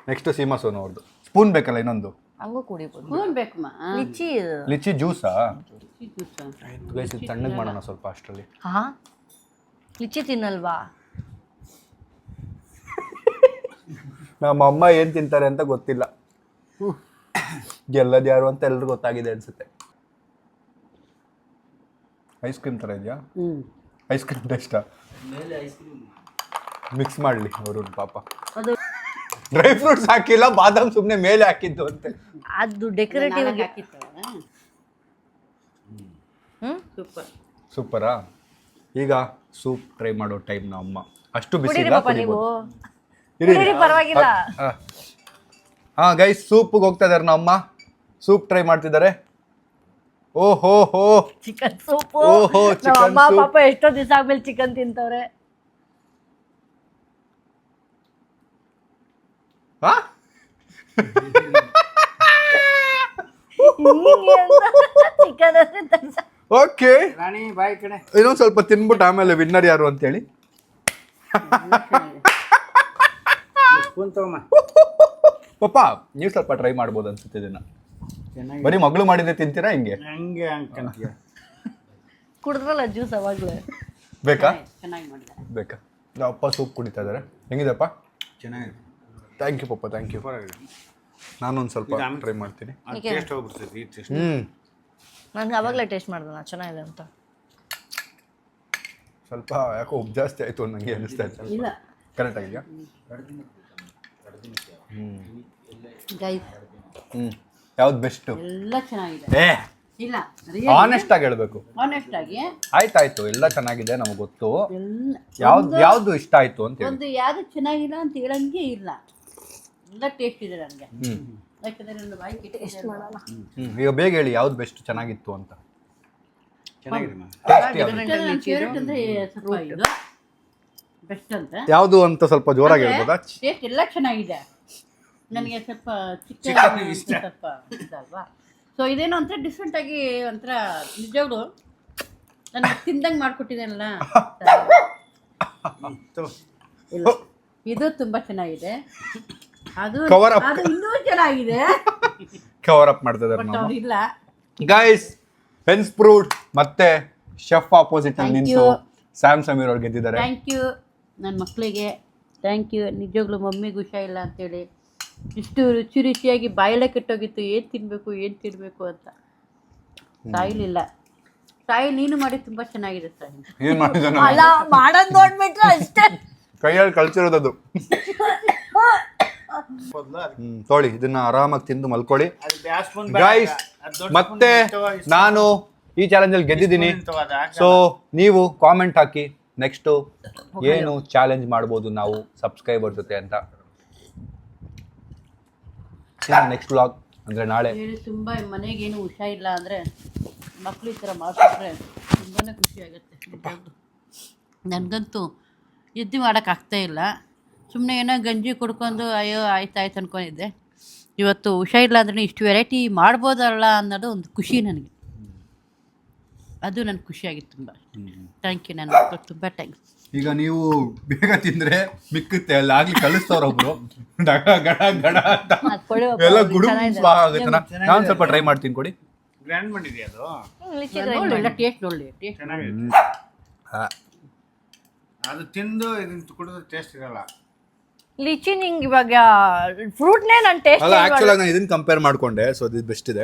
ನೆಕ್ಸ್ಟ್ ಸೀಮಾ ಸೋನು ಅವ್ರದ್ದು. ಸ್ಪೂನ್ ಬೇಕಲ್ಲ ಇನ್ನೊಂದು? ಹಂಗೂ ಕುಡಿಬೋದು. ಸ್ಪೂನ್ ಬೇಕಮ್ಮ. ಲಿಚಿ ಜ್ಯೂಸಾ? ಜ್ಯೂಸ್ ತಣ್ಣಗೆ ಮಾಡೋಣ ಸ್ವಲ್ಪ ಅಷ್ಟರಲ್ಲಿ. ಹಾ, ಲಿಚಿ ತಿನ್ನಲ್ವಾ? ನಮ್ಮ ಅಮ್ಮ ಏನು ತಿಂತಾರೆ ಅಂತ ಗೊತ್ತಿಲ್ಲ. ಗೆಲ್ಲದು ಯಾರು ಅಂತ ಎಲ್ರಿಗೂ ಗೊತ್ತಾಗಿದೆ ಅನ್ಸುತ್ತೆ. ಐಸ್ ಕ್ರೀಮ್ ಥರ ಇದೆಯಾ? Ice cream ಟೇಸ್ಟಾ? ಮಿಕ್ಸ್ ಮಾಡಲಿ ಅವರು ಪಾಪ. ಡ್ರೈ ಫ್ರೂಟ್ಸ್ ಹಾಕಿಲ್ಲ, ಬಾದಾಮ್ ಸುಮ್ಮನೆ ಮೇಲೆ ಹಾಕಿದ್ದು ಅಂತೆ. ಅದು ಡೆಕೋರೇಟಿವ್ ಹಾಕಿತ್ತು. ಸೂಪರಾ? ಈಗ ಸೂಪ್ ಟ್ರೈ ಮಾಡೋ ಟೈಮ್ ನಮ್ಮ ಅಮ್ಮ. ಅಷ್ಟು ಬಿಸಿ ಕುಡೀರಿ ಇಲ್ಲ, ಪಾಪ ನೀವು. ಇರಿ. ಕುಡೀರಿ, ಪರವಾಗಿಲ್ಲ. ಹಾ ಗೈಸ್, ಸೂಪ್ಗೆ ಹೋಗ್ತಾ ಇದಾರೆ ನಮ್ಮ ಅಮ್ಮ. ಸೂಪ್ ಟ್ರೈ ಮಾಡ್ತಿದ್ದಾರೆ. ಓಹೋ ಹೋ, ಚಿಕನ್ ಸೂಪು. ಓಹೋ, chicken ಅಮ್ಮ soup. ಪಾಪ ಎಷ್ಟೋ ದಿವಸ ಆದ್ಮೇಲೆ ಚಿಕನ್ ತಿಂತವ್ರೆ. ಚಿಕನ್ ಓಕೆ, ರಾಣಿ ಬಾಯಿ ಕಡೆ ಇನ್ನೊಂದು ಸ್ವಲ್ಪ ತಿನ್ಬಿಟ್ಟು ಆಮೇಲೆ ವಿನ್ನರ್ ಯಾರು ಅಂತೇಳಿ. ಸ್ಪೂನ್ ತಗೊಮ್ಮ. ಪಾಪ ನೀವು ಸ್ವಲ್ಪ ಟ್ರೈ ಮಾಡ್ಬೋದು ಅನ್ಸುತ್ತೆ ಇದನ್ನ. ಚೆನ್ನಾಗಿ ಬರೀ ಮಗಳು ಮಾಡಿದ್ರೆ ತಿಂತೀರಾ ಹಿಂಗೆ? ಹಂಗೆ ಅನ್ಕಂತೀಯ. ಕುಡಿದ್ರಲ್ಲ ಜ್ಯೂಸ್ ಅವಾಗ್ಲೇ. ಬೇಕಾ? ಚೆನ್ನಾಗಿ ಮಾಡಿದೆ. ಬೇಕಾ? ನಮ್ಮ ಅಪ್ಪ ಸೂಪ್ ಕುಡಿತಾ ಇದ್ದಾರೆ. ಹೆಂಗಿದೆಪ್ಪ? ಚೆನ್ನಾಗಿದೆ. ಥ್ಯಾಂಕ್ ಯು ಪಪ್ಪ, ಥ್ಯಾಂಕ್ ಯು. ನಾನೊಂದು ಸ್ವಲ್ಪ ಟ್ರೈ ಮಾಡ್ತೀನಿ. ಟೇಸ್ಟ್ ಹೋಗ್ಬಿಡ್ತೈತಿ ಈ ಟೇಸ್ಟ್. ನಾನು ಅವಾಗಲೇ ಟೇಸ್ಟ್ ಮಾಡ್ದೆ ಚೆನ್ನಾಗಿದೆ ಅಂತ. ಸ್ವಲ್ಪ ಯಾಕೋ ಉಪ್ಪು ಜಾಸ್ತಿ ಆಯಿತು ನನಗೆ ಅನಿಸ್ತಾ ಇತ್ತು. ಇಲ್ಲ ಕರೆಕ್ಟ್ ಆಗಿದೆಯಾ? ಗೈಸ್ ಯಾವ್ದು ಬೆಸ್ಟು? ಎಲ್ಲ ಚೆನ್ನಾಗಿದೆ. ಏ ಇಲ್ಲ ಆನೆಸ್ಟ್ ಆಗಿ ಹೇಳ್ಬೇಕು. ಆನೆಸ್ಟ್ ಆಗಿ ಆಯ್ತಾಯ್ತು, ಎಲ್ಲ ಚೆನ್ನಾಗಿದೆ ನಮಗೆ ಗೊತ್ತು. ಎಲ್ಲ ಯಾವ್ದು ಇಷ್ಟ ಆಯ್ತು ಅಂತ ಹೇಳಿ. ಒಂದು ಯಾವುದು ಚೆನ್ನಾಗಿಲ್ಲ ಅಂತ ಹೇಳಂಗೆ ಇಲ್ಲ. ಎಲ್ಲ ಟೇಸ್ಟ್ ಇದೆ ನನಗೆ. ಯಾಕಂದ್ರೆ ನನ್ನ ಬಾಯಿ ಟೇಸ್ಟ್ ಮಾಡೋಣ. ಈಗ ಬೇಗ ಹೇಳಿ ಯಾವ್ದು ಬೆಸ್ಟ್ ಚೆನ್ನಾಗಿತ್ತು ಅಂತ. ಚೆನ್ನಾಗಿದೆ ನನ್ನ ಫೇವ್ರೇಟ್ ಅಂದರೆ ಸ್ವಲ್ಪ ಇದು ಬೆಸ್ಟ್ ಅಂತ ಯಾವುದು ಅಂತ ಸ್ವಲ್ಪ ಜೋರಾಗಿ ಹೇಳ್ಬೋದಾ? ಟೇಸ್ಟ್ ಎಲ್ಲ ಚೆನ್ನಾಗಿದೆ. ನನಗೆ ಸ್ವಲ್ಪ ಚಿಕನ್ ಸ್ವಲ್ಪ ಇದಲ್ವಾ, ಸೊ ಇದೇನೋ ಒಂಥರ ಡಿಫ್ರೆಂಟ್ ಆಗಿ ಒಂಥರ ನಿಜವಾಗ್ಲು ನನಗೆ ತಿಂದಂಗೆ ಮಾಡ್ಕೊಟ್ಟಿದ್ದೇನಲ್ಲ ಇಲ್ಲ, ಇದು ತುಂಬಾ ಚೆನ್ನಾಗಿದೆ. ಅದು Cover up. ಅದು ಇನ್ನೂ ಚೆನ್ನಾಗಿದೆ. ಕವರ್ ಅಪ್ ಮಾಡ್ತಿದ್ದಾರೆ ಬಟ್ ನಾವು. ಅವ್ರು ಇಲ್ಲ. ಗೈಸ್ ಹೆನ್ಸ್ ಪ್ರೂಡ್ ಮತ್ತೆ ಶೆಫ್ ಆಪೋಸಿಟ್ ಅಲ್ಲಿ Thank ನಿಂತು you. ಸ್ಯಾಮ್ ಸಮೀರ್ ಅವ್ರು ಗೆದ್ದಿದ್ದಾರೆ. ಥ್ಯಾಂಕ್ ಯು ನನ್ನ ಮಕ್ಕಳಿಗೆ, ಥ್ಯಾಂಕ್ ಯು. ನಿಜವಾಗ್ಲೂ ಮಮ್ಮಿಗೆ ಹುಷಾರಿಲ್ಲ ಅಂತೇಳಿ ಇಷ್ಟು ರುಚಿ ರುಚಿಯಾಗಿ ಬಾಯಲ್ಲೇ ಕೆಟ್ಟೋಗಿತ್ತು, ಏನು ತಿನ್ನಬೇಕು ಅಂತ. ಸಾಯಿಲಿಲ್ಲ. ಸಾಯಿ ನೀನು ಮಾಡಿ ತುಂಬ ಚೆನ್ನಾಗಿದೆ ಸಾಯಿ. ಏನ್ ಮಾಡಿದ ಅಲ್ಲ ಮಾಡೋದ್ ನೋಡ್ಬಿಟ್ರೆ ಅಷ್ಟೇ. ಕೈಯಲ್ಲಿ ಕಳ್ಸಿರೋದದು. ತೊಳಿ ಇದನ್ನ ಆರಾಮಾಗಿ ತಿಂದು ಮಲ್ಕೊಳ್ಳಿ ಗೈಸ್. ಮತ್ತೆ ನಾನು ಈ ಚಾಲೆಂಜ್ ಅಲ್ಲಿ ಗೆದ್ದಿದ್ದೀನಿ. ಸೊ ನೀವು ಕಾಮೆಂಟ್ ಹಾಕಿ ನೆಕ್ಸ್ಟ್ ಏನು ಚಾಲೆಂಜ್ ಮಾಡ್ಬೋದು ನಾವು ಸಬ್ಸ್ಕ್ರೈಬರ್ ಜೊತೆ ಅಂತ. ನೆಕ್ಸ್ಟ್ ವ್ಲಾಗ್ ಅಂದ್ರೆ ನಾಳೆ. ಹೇಳಿ ತುಂಬ ಮನೆಗೇನು ಹುಷಾರಿಲ್ಲ ಅಂದರೆ ಮಕ್ಕಳು ಈ ಥರ ಮಾಡಿಕೊಟ್ರೆ ತುಂಬಾ ಖುಷಿ ಆಗುತ್ತೆ. ನನಗಂತೂ ಎದ್ದು ಮಾಡೋಕ್ಕಾಗ್ತಾ ಇಲ್ಲ. ಸುಮ್ಮನೆ ಏನೋ ಗಂಜಿ ಕುಡ್ಕೊಂಡು ಅಯ್ಯೋ ಆಯ್ತು ಅಂದ್ಕೊಂಡಿದ್ದೆ. ಇವತ್ತು ಹುಷಾರಿಲ್ಲ ಅಂದ್ರೆ ಇಷ್ಟು ವೆರೈಟಿ ಮಾಡ್ಬೋದಲ್ಲ ಅನ್ನೋದು ಒಂದು ಖುಷಿ ನನಗೆ. ಅದು ನನಗೆ ಖುಷಿಯಾಗಿತ್ತು ತುಂಬ. ಥ್ಯಾಂಕ್ ಯು ನನ್ನ ಮಕ್ಕಳು, ತುಂಬ ಥ್ಯಾಂಕ್ಸ್. ಈಗ ನೀವು ಬೇಗ ತಿಂದ್ರೆ ಮಿಕ್ಕುತ್ತೆ, ಅಲ್ಲಿ ಆಗ್ಲಿ ಕಲಿಸ್ತವ್ರೊಬ್ರು ಗಡ ಗಡ ಗಡ ಅಂತ ಎಲ್ಲ ಗುಡು ಆಗುತ್ತೆ. ನಾನು ಸ್ವಲ್ಪ ಟ್ರೈ ಮಾಡ್ತೀನಿ, ಕೊಡಿ. ಗ್ರ್ಯಾಂಡ್ ಮಾಡಿದ್ಯಾ ಅದು? ನೋಡಲಿಲ್ಲ, ಟೇಸ್ಟ್ ನೋಡಲಿ, ಟೇಸ್ಟ್ ಚೆನ್ನಾಗಿದೆ. ಅದು ತಿಂದು ಇದನ್ನ ಕುಡಿದ್ರೆ ಟೇಸ್ಟ್ ಇರಲ್ಲ. ಲಿಚಿ ನಿಂಗೆ ಇವಾಗ ಫ್ರೂಟ್ನೇ ನಾನು ಟೇಸ್ಟ್ ಅಲ್ಲ ಆಕ್ಚುಲ್ ಆಗಿ ನಾನು ಇದನ್ನ ಕಂಪೇರ್ ಮಾಡ್ಕೊಂಡೆ, ಸೊ ಇದು ಬೆಸ್ಟ್ ಇದೆ.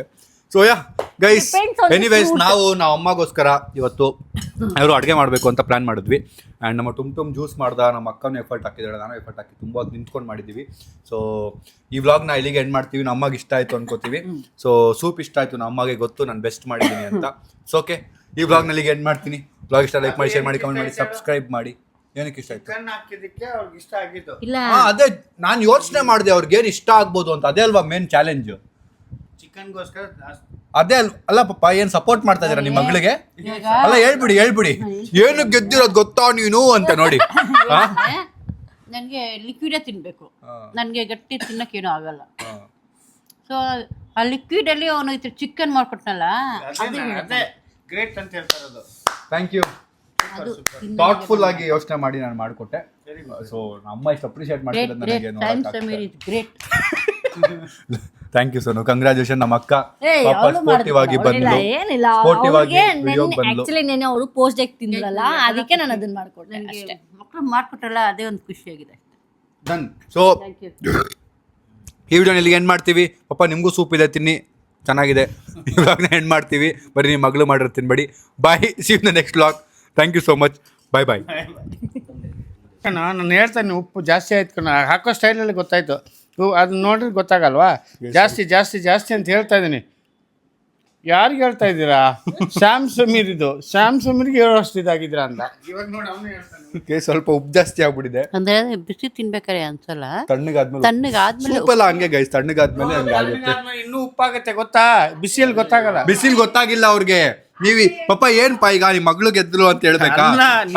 ಸೊ ಯಾ ಗೈಸ್, ಎನಿವೇಸ್ ನಾವು ಅಮ್ಮಗೋಸ್ಕರ ಇವತ್ತು ಅವರು ಅಡುಗೆ ಮಾಡಬೇಕು ಅಂತ ಪ್ಲಾನ್ ಮಾಡಿದ್ವಿ. ಆ್ಯಂಡ್ ನಮ್ಮ ಟುಮ್ ಜ್ಯೂಸ್ ಮಾಡ್ದ, ನಮ್ಮ ಅಕ್ಕನೂ ಎಫರ್ಟ್ ಹಾಕಿದ್ದಾಳೆ, ನಾನು ಎಫರ್ಟ್ ಹಾಕಿ ತುಂಬ ಹೊತ್ತು ನಿಂತ್ಕೊಂಡು ಮಾಡಿದ್ದೀವಿ. ಸೊ ಈ ವ್ಲಾಗ್ನ ಇಲ್ಲಿಗೆ ಎಂಡ್ ಮಾಡ್ತೀವಿ. ನಮ್ಮ ಅಮ್ಮಗೆ ಇಷ್ಟ ಆಯಿತು ಅನ್ಕೋತೀವಿ. ಸೊ ಸೂಪ್ ಇಷ್ಟ ಆಯಿತು, ನಮ್ಮ ಅಮ್ಮಗೆ ಗೊತ್ತು ನಾನು ಬೆಸ್ಟ್ ಮಾಡಿದ್ದೀನಿ ಅಂತ. ಸೊ ಓಕೆ, ಈ ವ್ಲಾಗ್ನಲ್ಲಿಗೆ ಎಂಡ್ ಮಾಡ್ತೀನಿ. ವ್ಲಾಗ್ ಇಷ್ಟ ಲೈಕ್ ಮಾಡಿ, ಶೇರ್ ಮಾಡಿ, ಕಮೆಂಟ್ ಮಾಡಿ, ಸಬ್ಸ್ಕ್ರೈಬ್ ಮಾಡಿ. ಏನಕ್ಕೆ ಇಷ್ಟ ಆಯ್ತು? ಚಿಕನ್ ಹಾಕಿದ್ದಕ್ಕೆ ಅವ್ರಿಗೆ ಇಷ್ಟ ಆಗಿತ್ತು. ಇಲ್ಲ. ಅದೇ ನಾನು ಯೋಚನೆ ಮಾಡಿದೆ ಅವ್ರಿಗೆ ಏನು ಇಷ್ಟ ಆಗ್ಬೋದು ಅಂತ. ಅದೇ ಅಲ್ವಾ ಮೇನ್ ಚಾಲೆಂಜ್. ಚಿಕನ್ಗೋಸ್ಕರ ಅದೇ ಅಲ್ಲ ಪಪ್ಪ, ಏನ್ ಸಪೋರ್ಟ್ ಮಾಡ್ತಾ ಇದೀರಾ ನಿಮ್ಮ ಮಗಳಿಗೆ? ಅಲ್ಲ ಹೇಳ್ಬಿಡಿ ಏನು ಗೆದ್ದಿರೋದು ಗೊತ್ತಾ ನೀನು ಅಂತ ನೋಡಿ. ನನಗೆ ಲಿಕ್ವಿಡೇ ತಿನ್ನಬೇಕು, ನನಗೆ ಗಟ್ಟಿ ತಿನ್ನೋಕ್ಕೇನೂ ಆಗಲ್ಲ. ಸೊ ಆ ಲಿಕ್ವಿಡಲ್ಲಿ ಅವನು ಈ ಥರ ಚಿಕನ್ ಮಾಡ್ಕೊಟ್ನಲ್ಲ, ಅದೇ ಗ್ರೇಟ್ ಅಂತ ಹೇಳ್ತಾರೆ ಅದು. Thank you. ಥಾಟ್ಫುಲ್ ಆಗಿ ಯೋಚನೆ ಮಾಡಿ ನಾನು ಮಾಡಿಕೊಟ್ಟೆ. ಸೊ ನಮ್ಮ ಇಷ್ಟು ಅಪ್ರಿಷಿಯೇಟ್ ಮಾಡ್ತಿರೋದು ನನಗೆ great. Thank you Sonu, congratulation. ನಮ್ಮ ಅಕ್ಕ ಪಾಪ ಅವಳು ಸ್ಪೋರ್ಟಿವ್ ಆಗಿ ಬಂದ್ಲು, ಏನಿಲ್ಲ, ಸ್ಪೋರ್ಟಿವ್ ಆಗಿ ಅವ್ರಿಗೆ ವಿಡಿಯೋಗೆ ಬಂದ್ಲು. ಆಕ್ಚುಲಿ ನೆನೆ ಅವರು ಪೋಸ್ಟ್ ಡೇಕ್ ತಿಂದ್ರಲ್ಲ, ಅದಕ್ಕೆ ನಾನು ಅದನ್ನ ಮಾಡ್ಕೊಟ್ಟೆ ನನಗೆ ಮಕ್ಕಳು ಮಾಡ್ಕೊಟ್ರಲ್ಲ, ಅದೇ ಒಂದು ಖುಷಿಯಾಗಿದೆ. ಡನ್. So thank you. ಈ ವಿಡಿಯೋನ ಇಲ್ಲಿಗೆ ಎಂಡ್ ಮಾಡ್ತೀವಿ. ಪಾಪ ನಿಮಗೂ ಸೂಪ್ ಇದೆ, ತಿನ್ನಿ, ಚೆನ್ನಾಗಿದೆ. ಇವಾಗನೇ ಎಂಡ್ ಮಾಡ್ತೀವಿ. ಬರೀ ನಿಮ್ಮ ಮಗಳು ಮಾಡಿರೋ ತಿನ್ಬೇಡಿ. Bye, see you in the next vlog. Thank you so much. Bye bye. ನಾನು ಹೇಳ್ತಾನೆ ಉಪ್ಪು ಜಾಸ್ತಿ ಆಯ್ತು ಕಣ, ಹಾಕೋ ಸ್ಟೈಲಲ್ಲಿ ಗೊತ್ತಾಯ್ತು. ಅದನ್ನ ನೋಡ್ರೆ ಗೊತ್ತಾಗಲ್ವಾ? ಜಾಸ್ತಿ ಜಾಸ್ತಿ ಜಾಸ್ತಿ ಅಂತ ಹೇಳ್ತಾ ಇದ್ದೀನಿ. ಯಾರಿಗೆ ಹೇಳ್ತಾ ಇದ್ದೀರಾ? ಶ್ಯಾಮ್ ಸಮೀರ್ಗೆ ಹೇಳೋಷ್ಟು ಇದಾಗಿದ್ದೀರಾ ಅಂತ ಇವಾಗ ನೋಡಿ ಅವನು ಹೇಳ್ತಾನೆ. ಸ್ವಲ್ಪ ಉಪ್ಪು ಜಾಸ್ತಿ ಆಗ್ಬಿಟ್ಟಿದೆ. ಅಂದ್ರೆ ಬಿಸಿ ತಿನ್ಬೇಕಾರೆ ಅನ್ಸಲ್ಲ, ತಣ್ಣಗಾದ್ಮೇಲೆ ತಣ್ಣಗಾದ್ಮೇಲೆ ಸೂಪ್ ಎಲ್ಲ ಹಂಗೆ ಗೈಸ್, ತಣ್ಣಗಾದ್ಮೇಲೆ ಹಂಗೆ ಆಗುತ್ತೆ. ಇನ್ನೂ ಉಪ್ಪಾಗತ್ತೆ ಗೊತ್ತಾ, ಬಿಸಿಯಲ್ಲಿ ಗೊತ್ತಾಗಲ್ಲ. ಬಿಸಿಲ್ ಗೊತ್ತಾಗಿಲ್ಲ ಅವ್ರಿಗೆ. ನೀವಿ ಪಾಪ ಏನ್ ಪಾ ಈಗ ನಿಮ್ಮ ಮಗಳು ಗೆದ್ರು ಅಂತ ಹೇಳ್ಬೇಕಾ?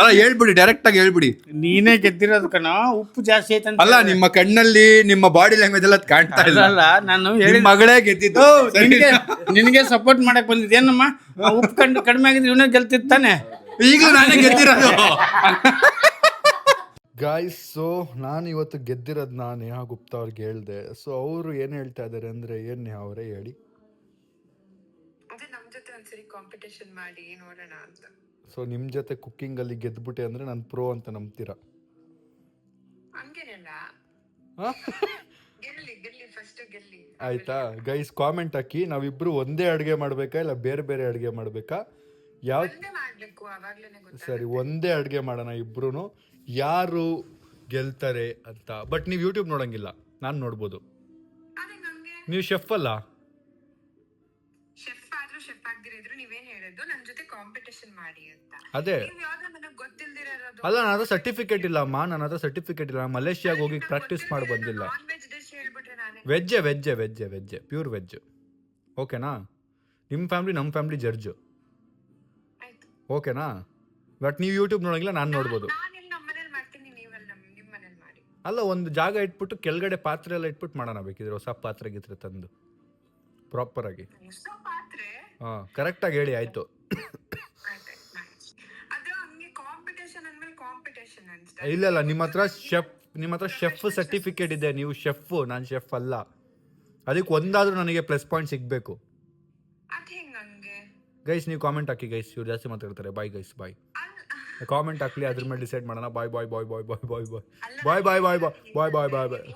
ಅಲ್ಲ ಹೇಳ್ಬಿಡಿ, ಡೈರೆಕ್ಟ್ ಆಗಿ ಹೇಳ್ಬಿಡಿ. ನೀನೇ ಗೆದ್ದಿರೋದು ಕಣ, ಉಪ್ಪು ಜಾಸ್ತಿ ಆಯ್ತಂತ. ಅಲ್ಲ ನಿಮ್ಮ ಕಣ್ಣಲ್ಲಿ ನಿಮ್ಮ ಬಾಡಿ ಲ್ಯಾಂಗ್ವೇಜ್ ಎಲ್ಲ ಕಾಣ್ತಾ ಇಲ್ಲ. ನಾನು ನಿಮ್ಮ ಮಗಳೇ ಗೆದ್ದಿದ್ದು. ನಿನಗೆ ಸಪೋರ್ಟ್ ಮಾಡಕ್ ಬಂದಿದ್ದೇನಮ್ಮ? ಉಪ್ಪು ಕಡಿಮೆ ಆಗಿದ್ರೆ ಇವನೇ ಗೆಲ್ತಿರ್ತಾನೆ. ಈಗಲೂ ನಾನೇ ಗೆದ್ದಿರೋದು. ಗಾಯ್ಸ್, ಸೊ ನಾನು ಇವತ್ತು ಗೆದ್ದಿರೋದನ್ನ ನೇಹಾ ಗುಪ್ತಾ ಅವ್ರಿಗೆ ಹೇಳ್ದೆ. ಸೊ ಅವರು ಏನು ಹೇಳ್ತಾ ಇದ್ದಾರೆ ಅಂದರೆ, ಏನು ನೇಹಾ ಅವರೇ ಹೇಳಿ. ಅದೇ ನಮ್ಮ ಜೊತೆ ಒಂದ್ಸರಿ ಕಾಂಪಿಟೇಷನ್ ಮಾಡಿ ನೋಡೋಣ ಅಂತ. ಸೊ ನಿಮ್ಮ ಜೊತೆ ಕುಕ್ಕಿಂಗಲ್ಲಿ ಗೆದ್ಬಿಟ್ಟೆ ಅಂದರೆ ನಾನು ಪ್ರೋ ಅಂತ ನಂಬ್ತೀರಾ? ಹಂಗೇನಿಲ್ಲ, ಗೆಲ್ಲಿ ಫಸ್ಟ್ ಗೆಲ್ಲಿ. ಆಯ್ತಾ ಗೈಸ್, ಕಾಮೆಂಟ್ ಹಾಕಿ. ನಾವಿಬ್ರು ಒಂದೇ ಅಡುಗೆ ಮಾಡಬೇಕಾ ಇಲ್ಲ ಬೇರೆ ಬೇರೆ ಅಡುಗೆ ಮಾಡಬೇಕಾ? ಒಂದೇ ಮಾಡ್ಬೇಕು, ಅವಾಗ್ಲೇನೆ ಗೊತ್ತಾಗುತ್ತೆ. ಸರಿ, ಒಂದೇ ಅಡುಗೆ ಮಾಡೋಣ ಇಬ್ರು. ಯಾರು ಗೆಲ್ತಾರೆ ಅಂತ. ಬಟ್ ನೀವು ಯೂಟ್ಯೂಬ್ ನೋಡಂಗಿಲ್ಲ, ನಾನು ನೋಡ್ಬೋದು. ಅದೇ ನಮ್ಗೆ ನೀವು ಶೆಫ್ ಅಲ್ಲ? ಶೆಫ್ ಆದ್ರೂ ಶೆಫ್ ಆಗ್ದಿರಿದ್ರು ನೀವೇನ್ ಹೇಳೋದು, ನಮ್ ಜೊತೆ ಕಾಂಪಿಟೇಷನ್ ಮಾಡಿ ಅಂತ. ಅದೇ ನೀವ್ ಯಾವ್ದೋ ನನಗ್ ಗೊತ್ತಿಲ್ದಿರೋದು. ಅಲ್ಲ, ನನ್ನ ಹತ್ರ ಸರ್ಟಿಫಿಕೇಟ್ ಇಲ್ಲ ಅಮ್ಮ, ನನ್ನ ಹತ್ರ ಸರ್ಟಿಫಿಕೇಟ್ ಇಲ್ಲ. ಮಲೇಷಿಯಾಗ ಹೋಗಿ ಪ್ರಾಕ್ಟೀಸ್ ಮಾಡಿ ಬಂದಿಲ್ಲ. ನಾನ್ ವೆಜ್ ಡಿಶ್ ಹೇಳ್ಬಿಟ್ರೆ ನಾನೇ. ವೆಜ್ಜೆ ಪ್ಯೂರ್ ವೆಜ್. ಓಕೆನಾ? ನಿಮ್ಮ ಫ್ಯಾಮಿಲಿ ನಮ್ಮ ಫ್ಯಾಮಿಲಿ ಜಡ್ಜು. ಆಯ್ತು, ಓಕೆನಾ? ಬಟ್ ನೀವು ಯೂಟ್ಯೂಬ್ ನೋಡೋಂಗಿಲ್ಲ, ನಾನು ನೋಡ್ಬೋದು. ನಾನು ಇಲ್ಲಿ ನಮ್ಮ ಮನೇಲಿ ಮಾಡ್ತೀನಿ, ನೀವೆಲ್ಲ ನಿಮ್ಮ ಮನೇಲಿ ಮಾಡಿ. ಅಲ್ಲ, ಒಂದು ಜಾಗ ಇಟ್ಬಿಟ್ಟು ಕೆಳಗಡೆ ಪಾತ್ರೆ ಎಲ್ಲ ಇಟ್ಬಿಟ್ಟು ಮಾಡೋಣ ಬೇಕಿದ್ರೆ, ಹೊಸ ಪಾತ್ರೆ ಗಿತ್ರೆ ತಂದು ಪ್ರಾಪರಾಗಿ. ಹೊಸ ಪಾತ್ರೆ ಹಾಂ, ಕರೆಕ್ಟಾಗಿ ಹೇಳಿ, ಆಯಿತು. ಅದು ಹಂಗೆ ಕಾಂಪಿಟೇಷನ್ ಅಂದ್ಮೇಲೆ ಕಾಂಪಿಟೇಷನ್ ಅನ್ಸ್ತಾ. ಇಲ್ಲ, ನಿಮ್ಮ ಹತ್ರ ಶೆಫ್ ಸರ್ಟಿಫಿಕೇಟ್ ಇದೆ, ನೀವು ಶೆಫ್, ನಾನು ಶೆಫ್ ಅಲ್ಲ. ಅದಕ್ಕೆ ಒಂದಾದರೂ ನನಗೆ ಪ್ಲಸ್ ಪಾಯಿಂಟ್ ಸಿಗಬೇಕು. ಅದ್ ಹೆಂಗ್ ಹಂಗೆ? ಗೈಸ್ ನೀವು ಕಾಮೆಂಟ್ ಹಾಕಿ ಗೈಸ್, ಇವ್ರು ಜಾಸ್ತಿ ಮಾತಾಡ್ತಾರೆ. ಬಾಯ್ ಗೈಸ್, ಬಾಯ್. ಕಾಮೆಂಟ್ ಹಾಕ್ಲಿ, ಅದ್ರ ಮೇಲೆ ಡಿಸೈಡ್ ಮಾಡೋಣ. ಬಾಯ್ ಬಾಯ್ ಬಾಯ್ ಬಾಯ್ ಬಾಯ್ ಬಾಯ್ ಬಾಯ್ ಬಾಯ್ ಬಾಯ್ ಬಾಯ್ ಬಾಯ್ ಬಾಯ್ ಬಾಯ್ ಬಾಯ್.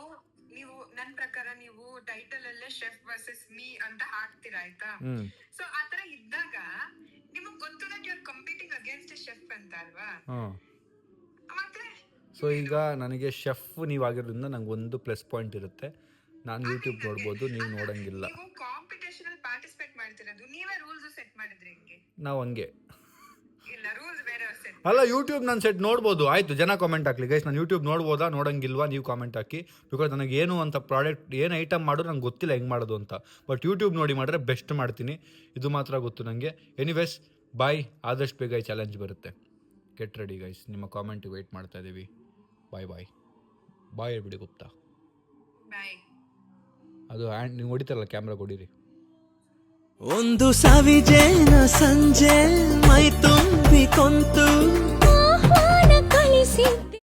ನೀವು ನನ್ನ ಪ್ರಕಾರ ನೀವು ಟೈಟಲ್ ಅಲ್ಲೇ ಶೆಫ್ ವರ್ಸಸ್ ಮೀ ಅಂತ ಹಾಕ್ತೀರಾ, ಆಯ್ತಾ? ಸೊ ಆತರ ಇದ್ದಾಗ ನಿಮಗ್ ಗೊತ್ತು you are competing against chef ಅಂತ ಅಲ್ವಾ? ಮತ್ತೆ ಸೊ ಈಗ ನನಗೆ ಶೆಫ್ ನೀವಾಗಿರೋದ್ರಿಂದ ನಂಗೆ ಒಂದು ಪ್ಲಸ್ ಪಾಯಿಂಟ್ ಇರುತ್ತೆ. ನಾನು ಯೂಟ್ಯೂಬ್ ನೋಡ್ಬೋದು, ನೀವು ನೋಡಂಗಿಲ್ಲ. ನೀವು ಕಾಂಪಿಟೇಷನ್ ಅಲ್ಲಿ ಪಾರ್ಟಿಸಿಪೇಟ್ ಮಾಡ್ತಿರೋದು, ನೀವೇ ರೂಲ್ಸ್ ಸೆಟ್ ಮಾಡಿದ್ರಿ ಹೆಂಗೆ? ನಾವು ಹಂಗೆ ಇಲ್ಲ, ರೂಲ್ಸ್ ಬೇರೆ ಸೆಟ್. ಅಲ್ಲ, ಯೂಟ್ಯೂಬ್ ನಾನು ಸೆಟ್ ನೋಡ್ಬೋದು. ಆಯಿತು, ಜನ ಕಾಮೆಂಟ್ ಹಾಕ್ಲಿ ಗೈಸ್, ನಾನು ಯೂಟ್ಯೂಬ್ ನೋಡ್ಬೋದಾ ನೋಡಂಗಿಲ್ವಾ ನೀವು ಕಾಮೆಂಟ್ ಹಾಕಿ. ಬಿಕಾಸ್ ನನಗೆ ಏನು ಅಂತ ಪ್ರಾಡಕ್ಟ್ ಏನು ಐಟಮ್ ಮಾಡೋದು ನಂಗೆ ಗೊತ್ತಿಲ್ಲ ಹೆಂಗೆ ಮಾಡೋದು ಅಂತ. ಬಟ್ ಯೂಟ್ಯೂಬ್ ನೋಡಿ ಮಾಡಿದ್ರೆ ಬೆಸ್ಟ್ ಮಾಡ್ತೀನಿ, ಇದು ಮಾತ್ರ ಗೊತ್ತು ನನಗೆ. ಎನಿವೇಸ್ ಬಾಯ್, ಆದಷ್ಟು ಬೇಗ ಈ ಚಾಲೆಂಜ್ ಬರುತ್ತೆ. ಗೆಟ್ ರೆಡಿ ಗೈಸ್, ನಿಮ್ಮ ಕಾಮೆಂಟಿಗೆ ವೆಯ್ಟ್ ಮಾಡ್ತಾ ಇದ್ದೀವಿ. ಬಾಯ್ ಬಾಯ್ ಬಾಯ್ ಹೇಳ್ಬಿಡಿ ಗುಪ್ತಾ. ಬಾಯ್. ಅದು ಹ್ಯಾಂಡ್ ನೀವು ಹೊಡಿತಾರಲ್ಲ, ಕ್ಯಾಮ್ರಾ ಕೊಡಿರಿ. ಒಂದು ಸವಿಜೇನ ಸಂಜೆ ಮೈ ತುಂಬಿಕೊಂತು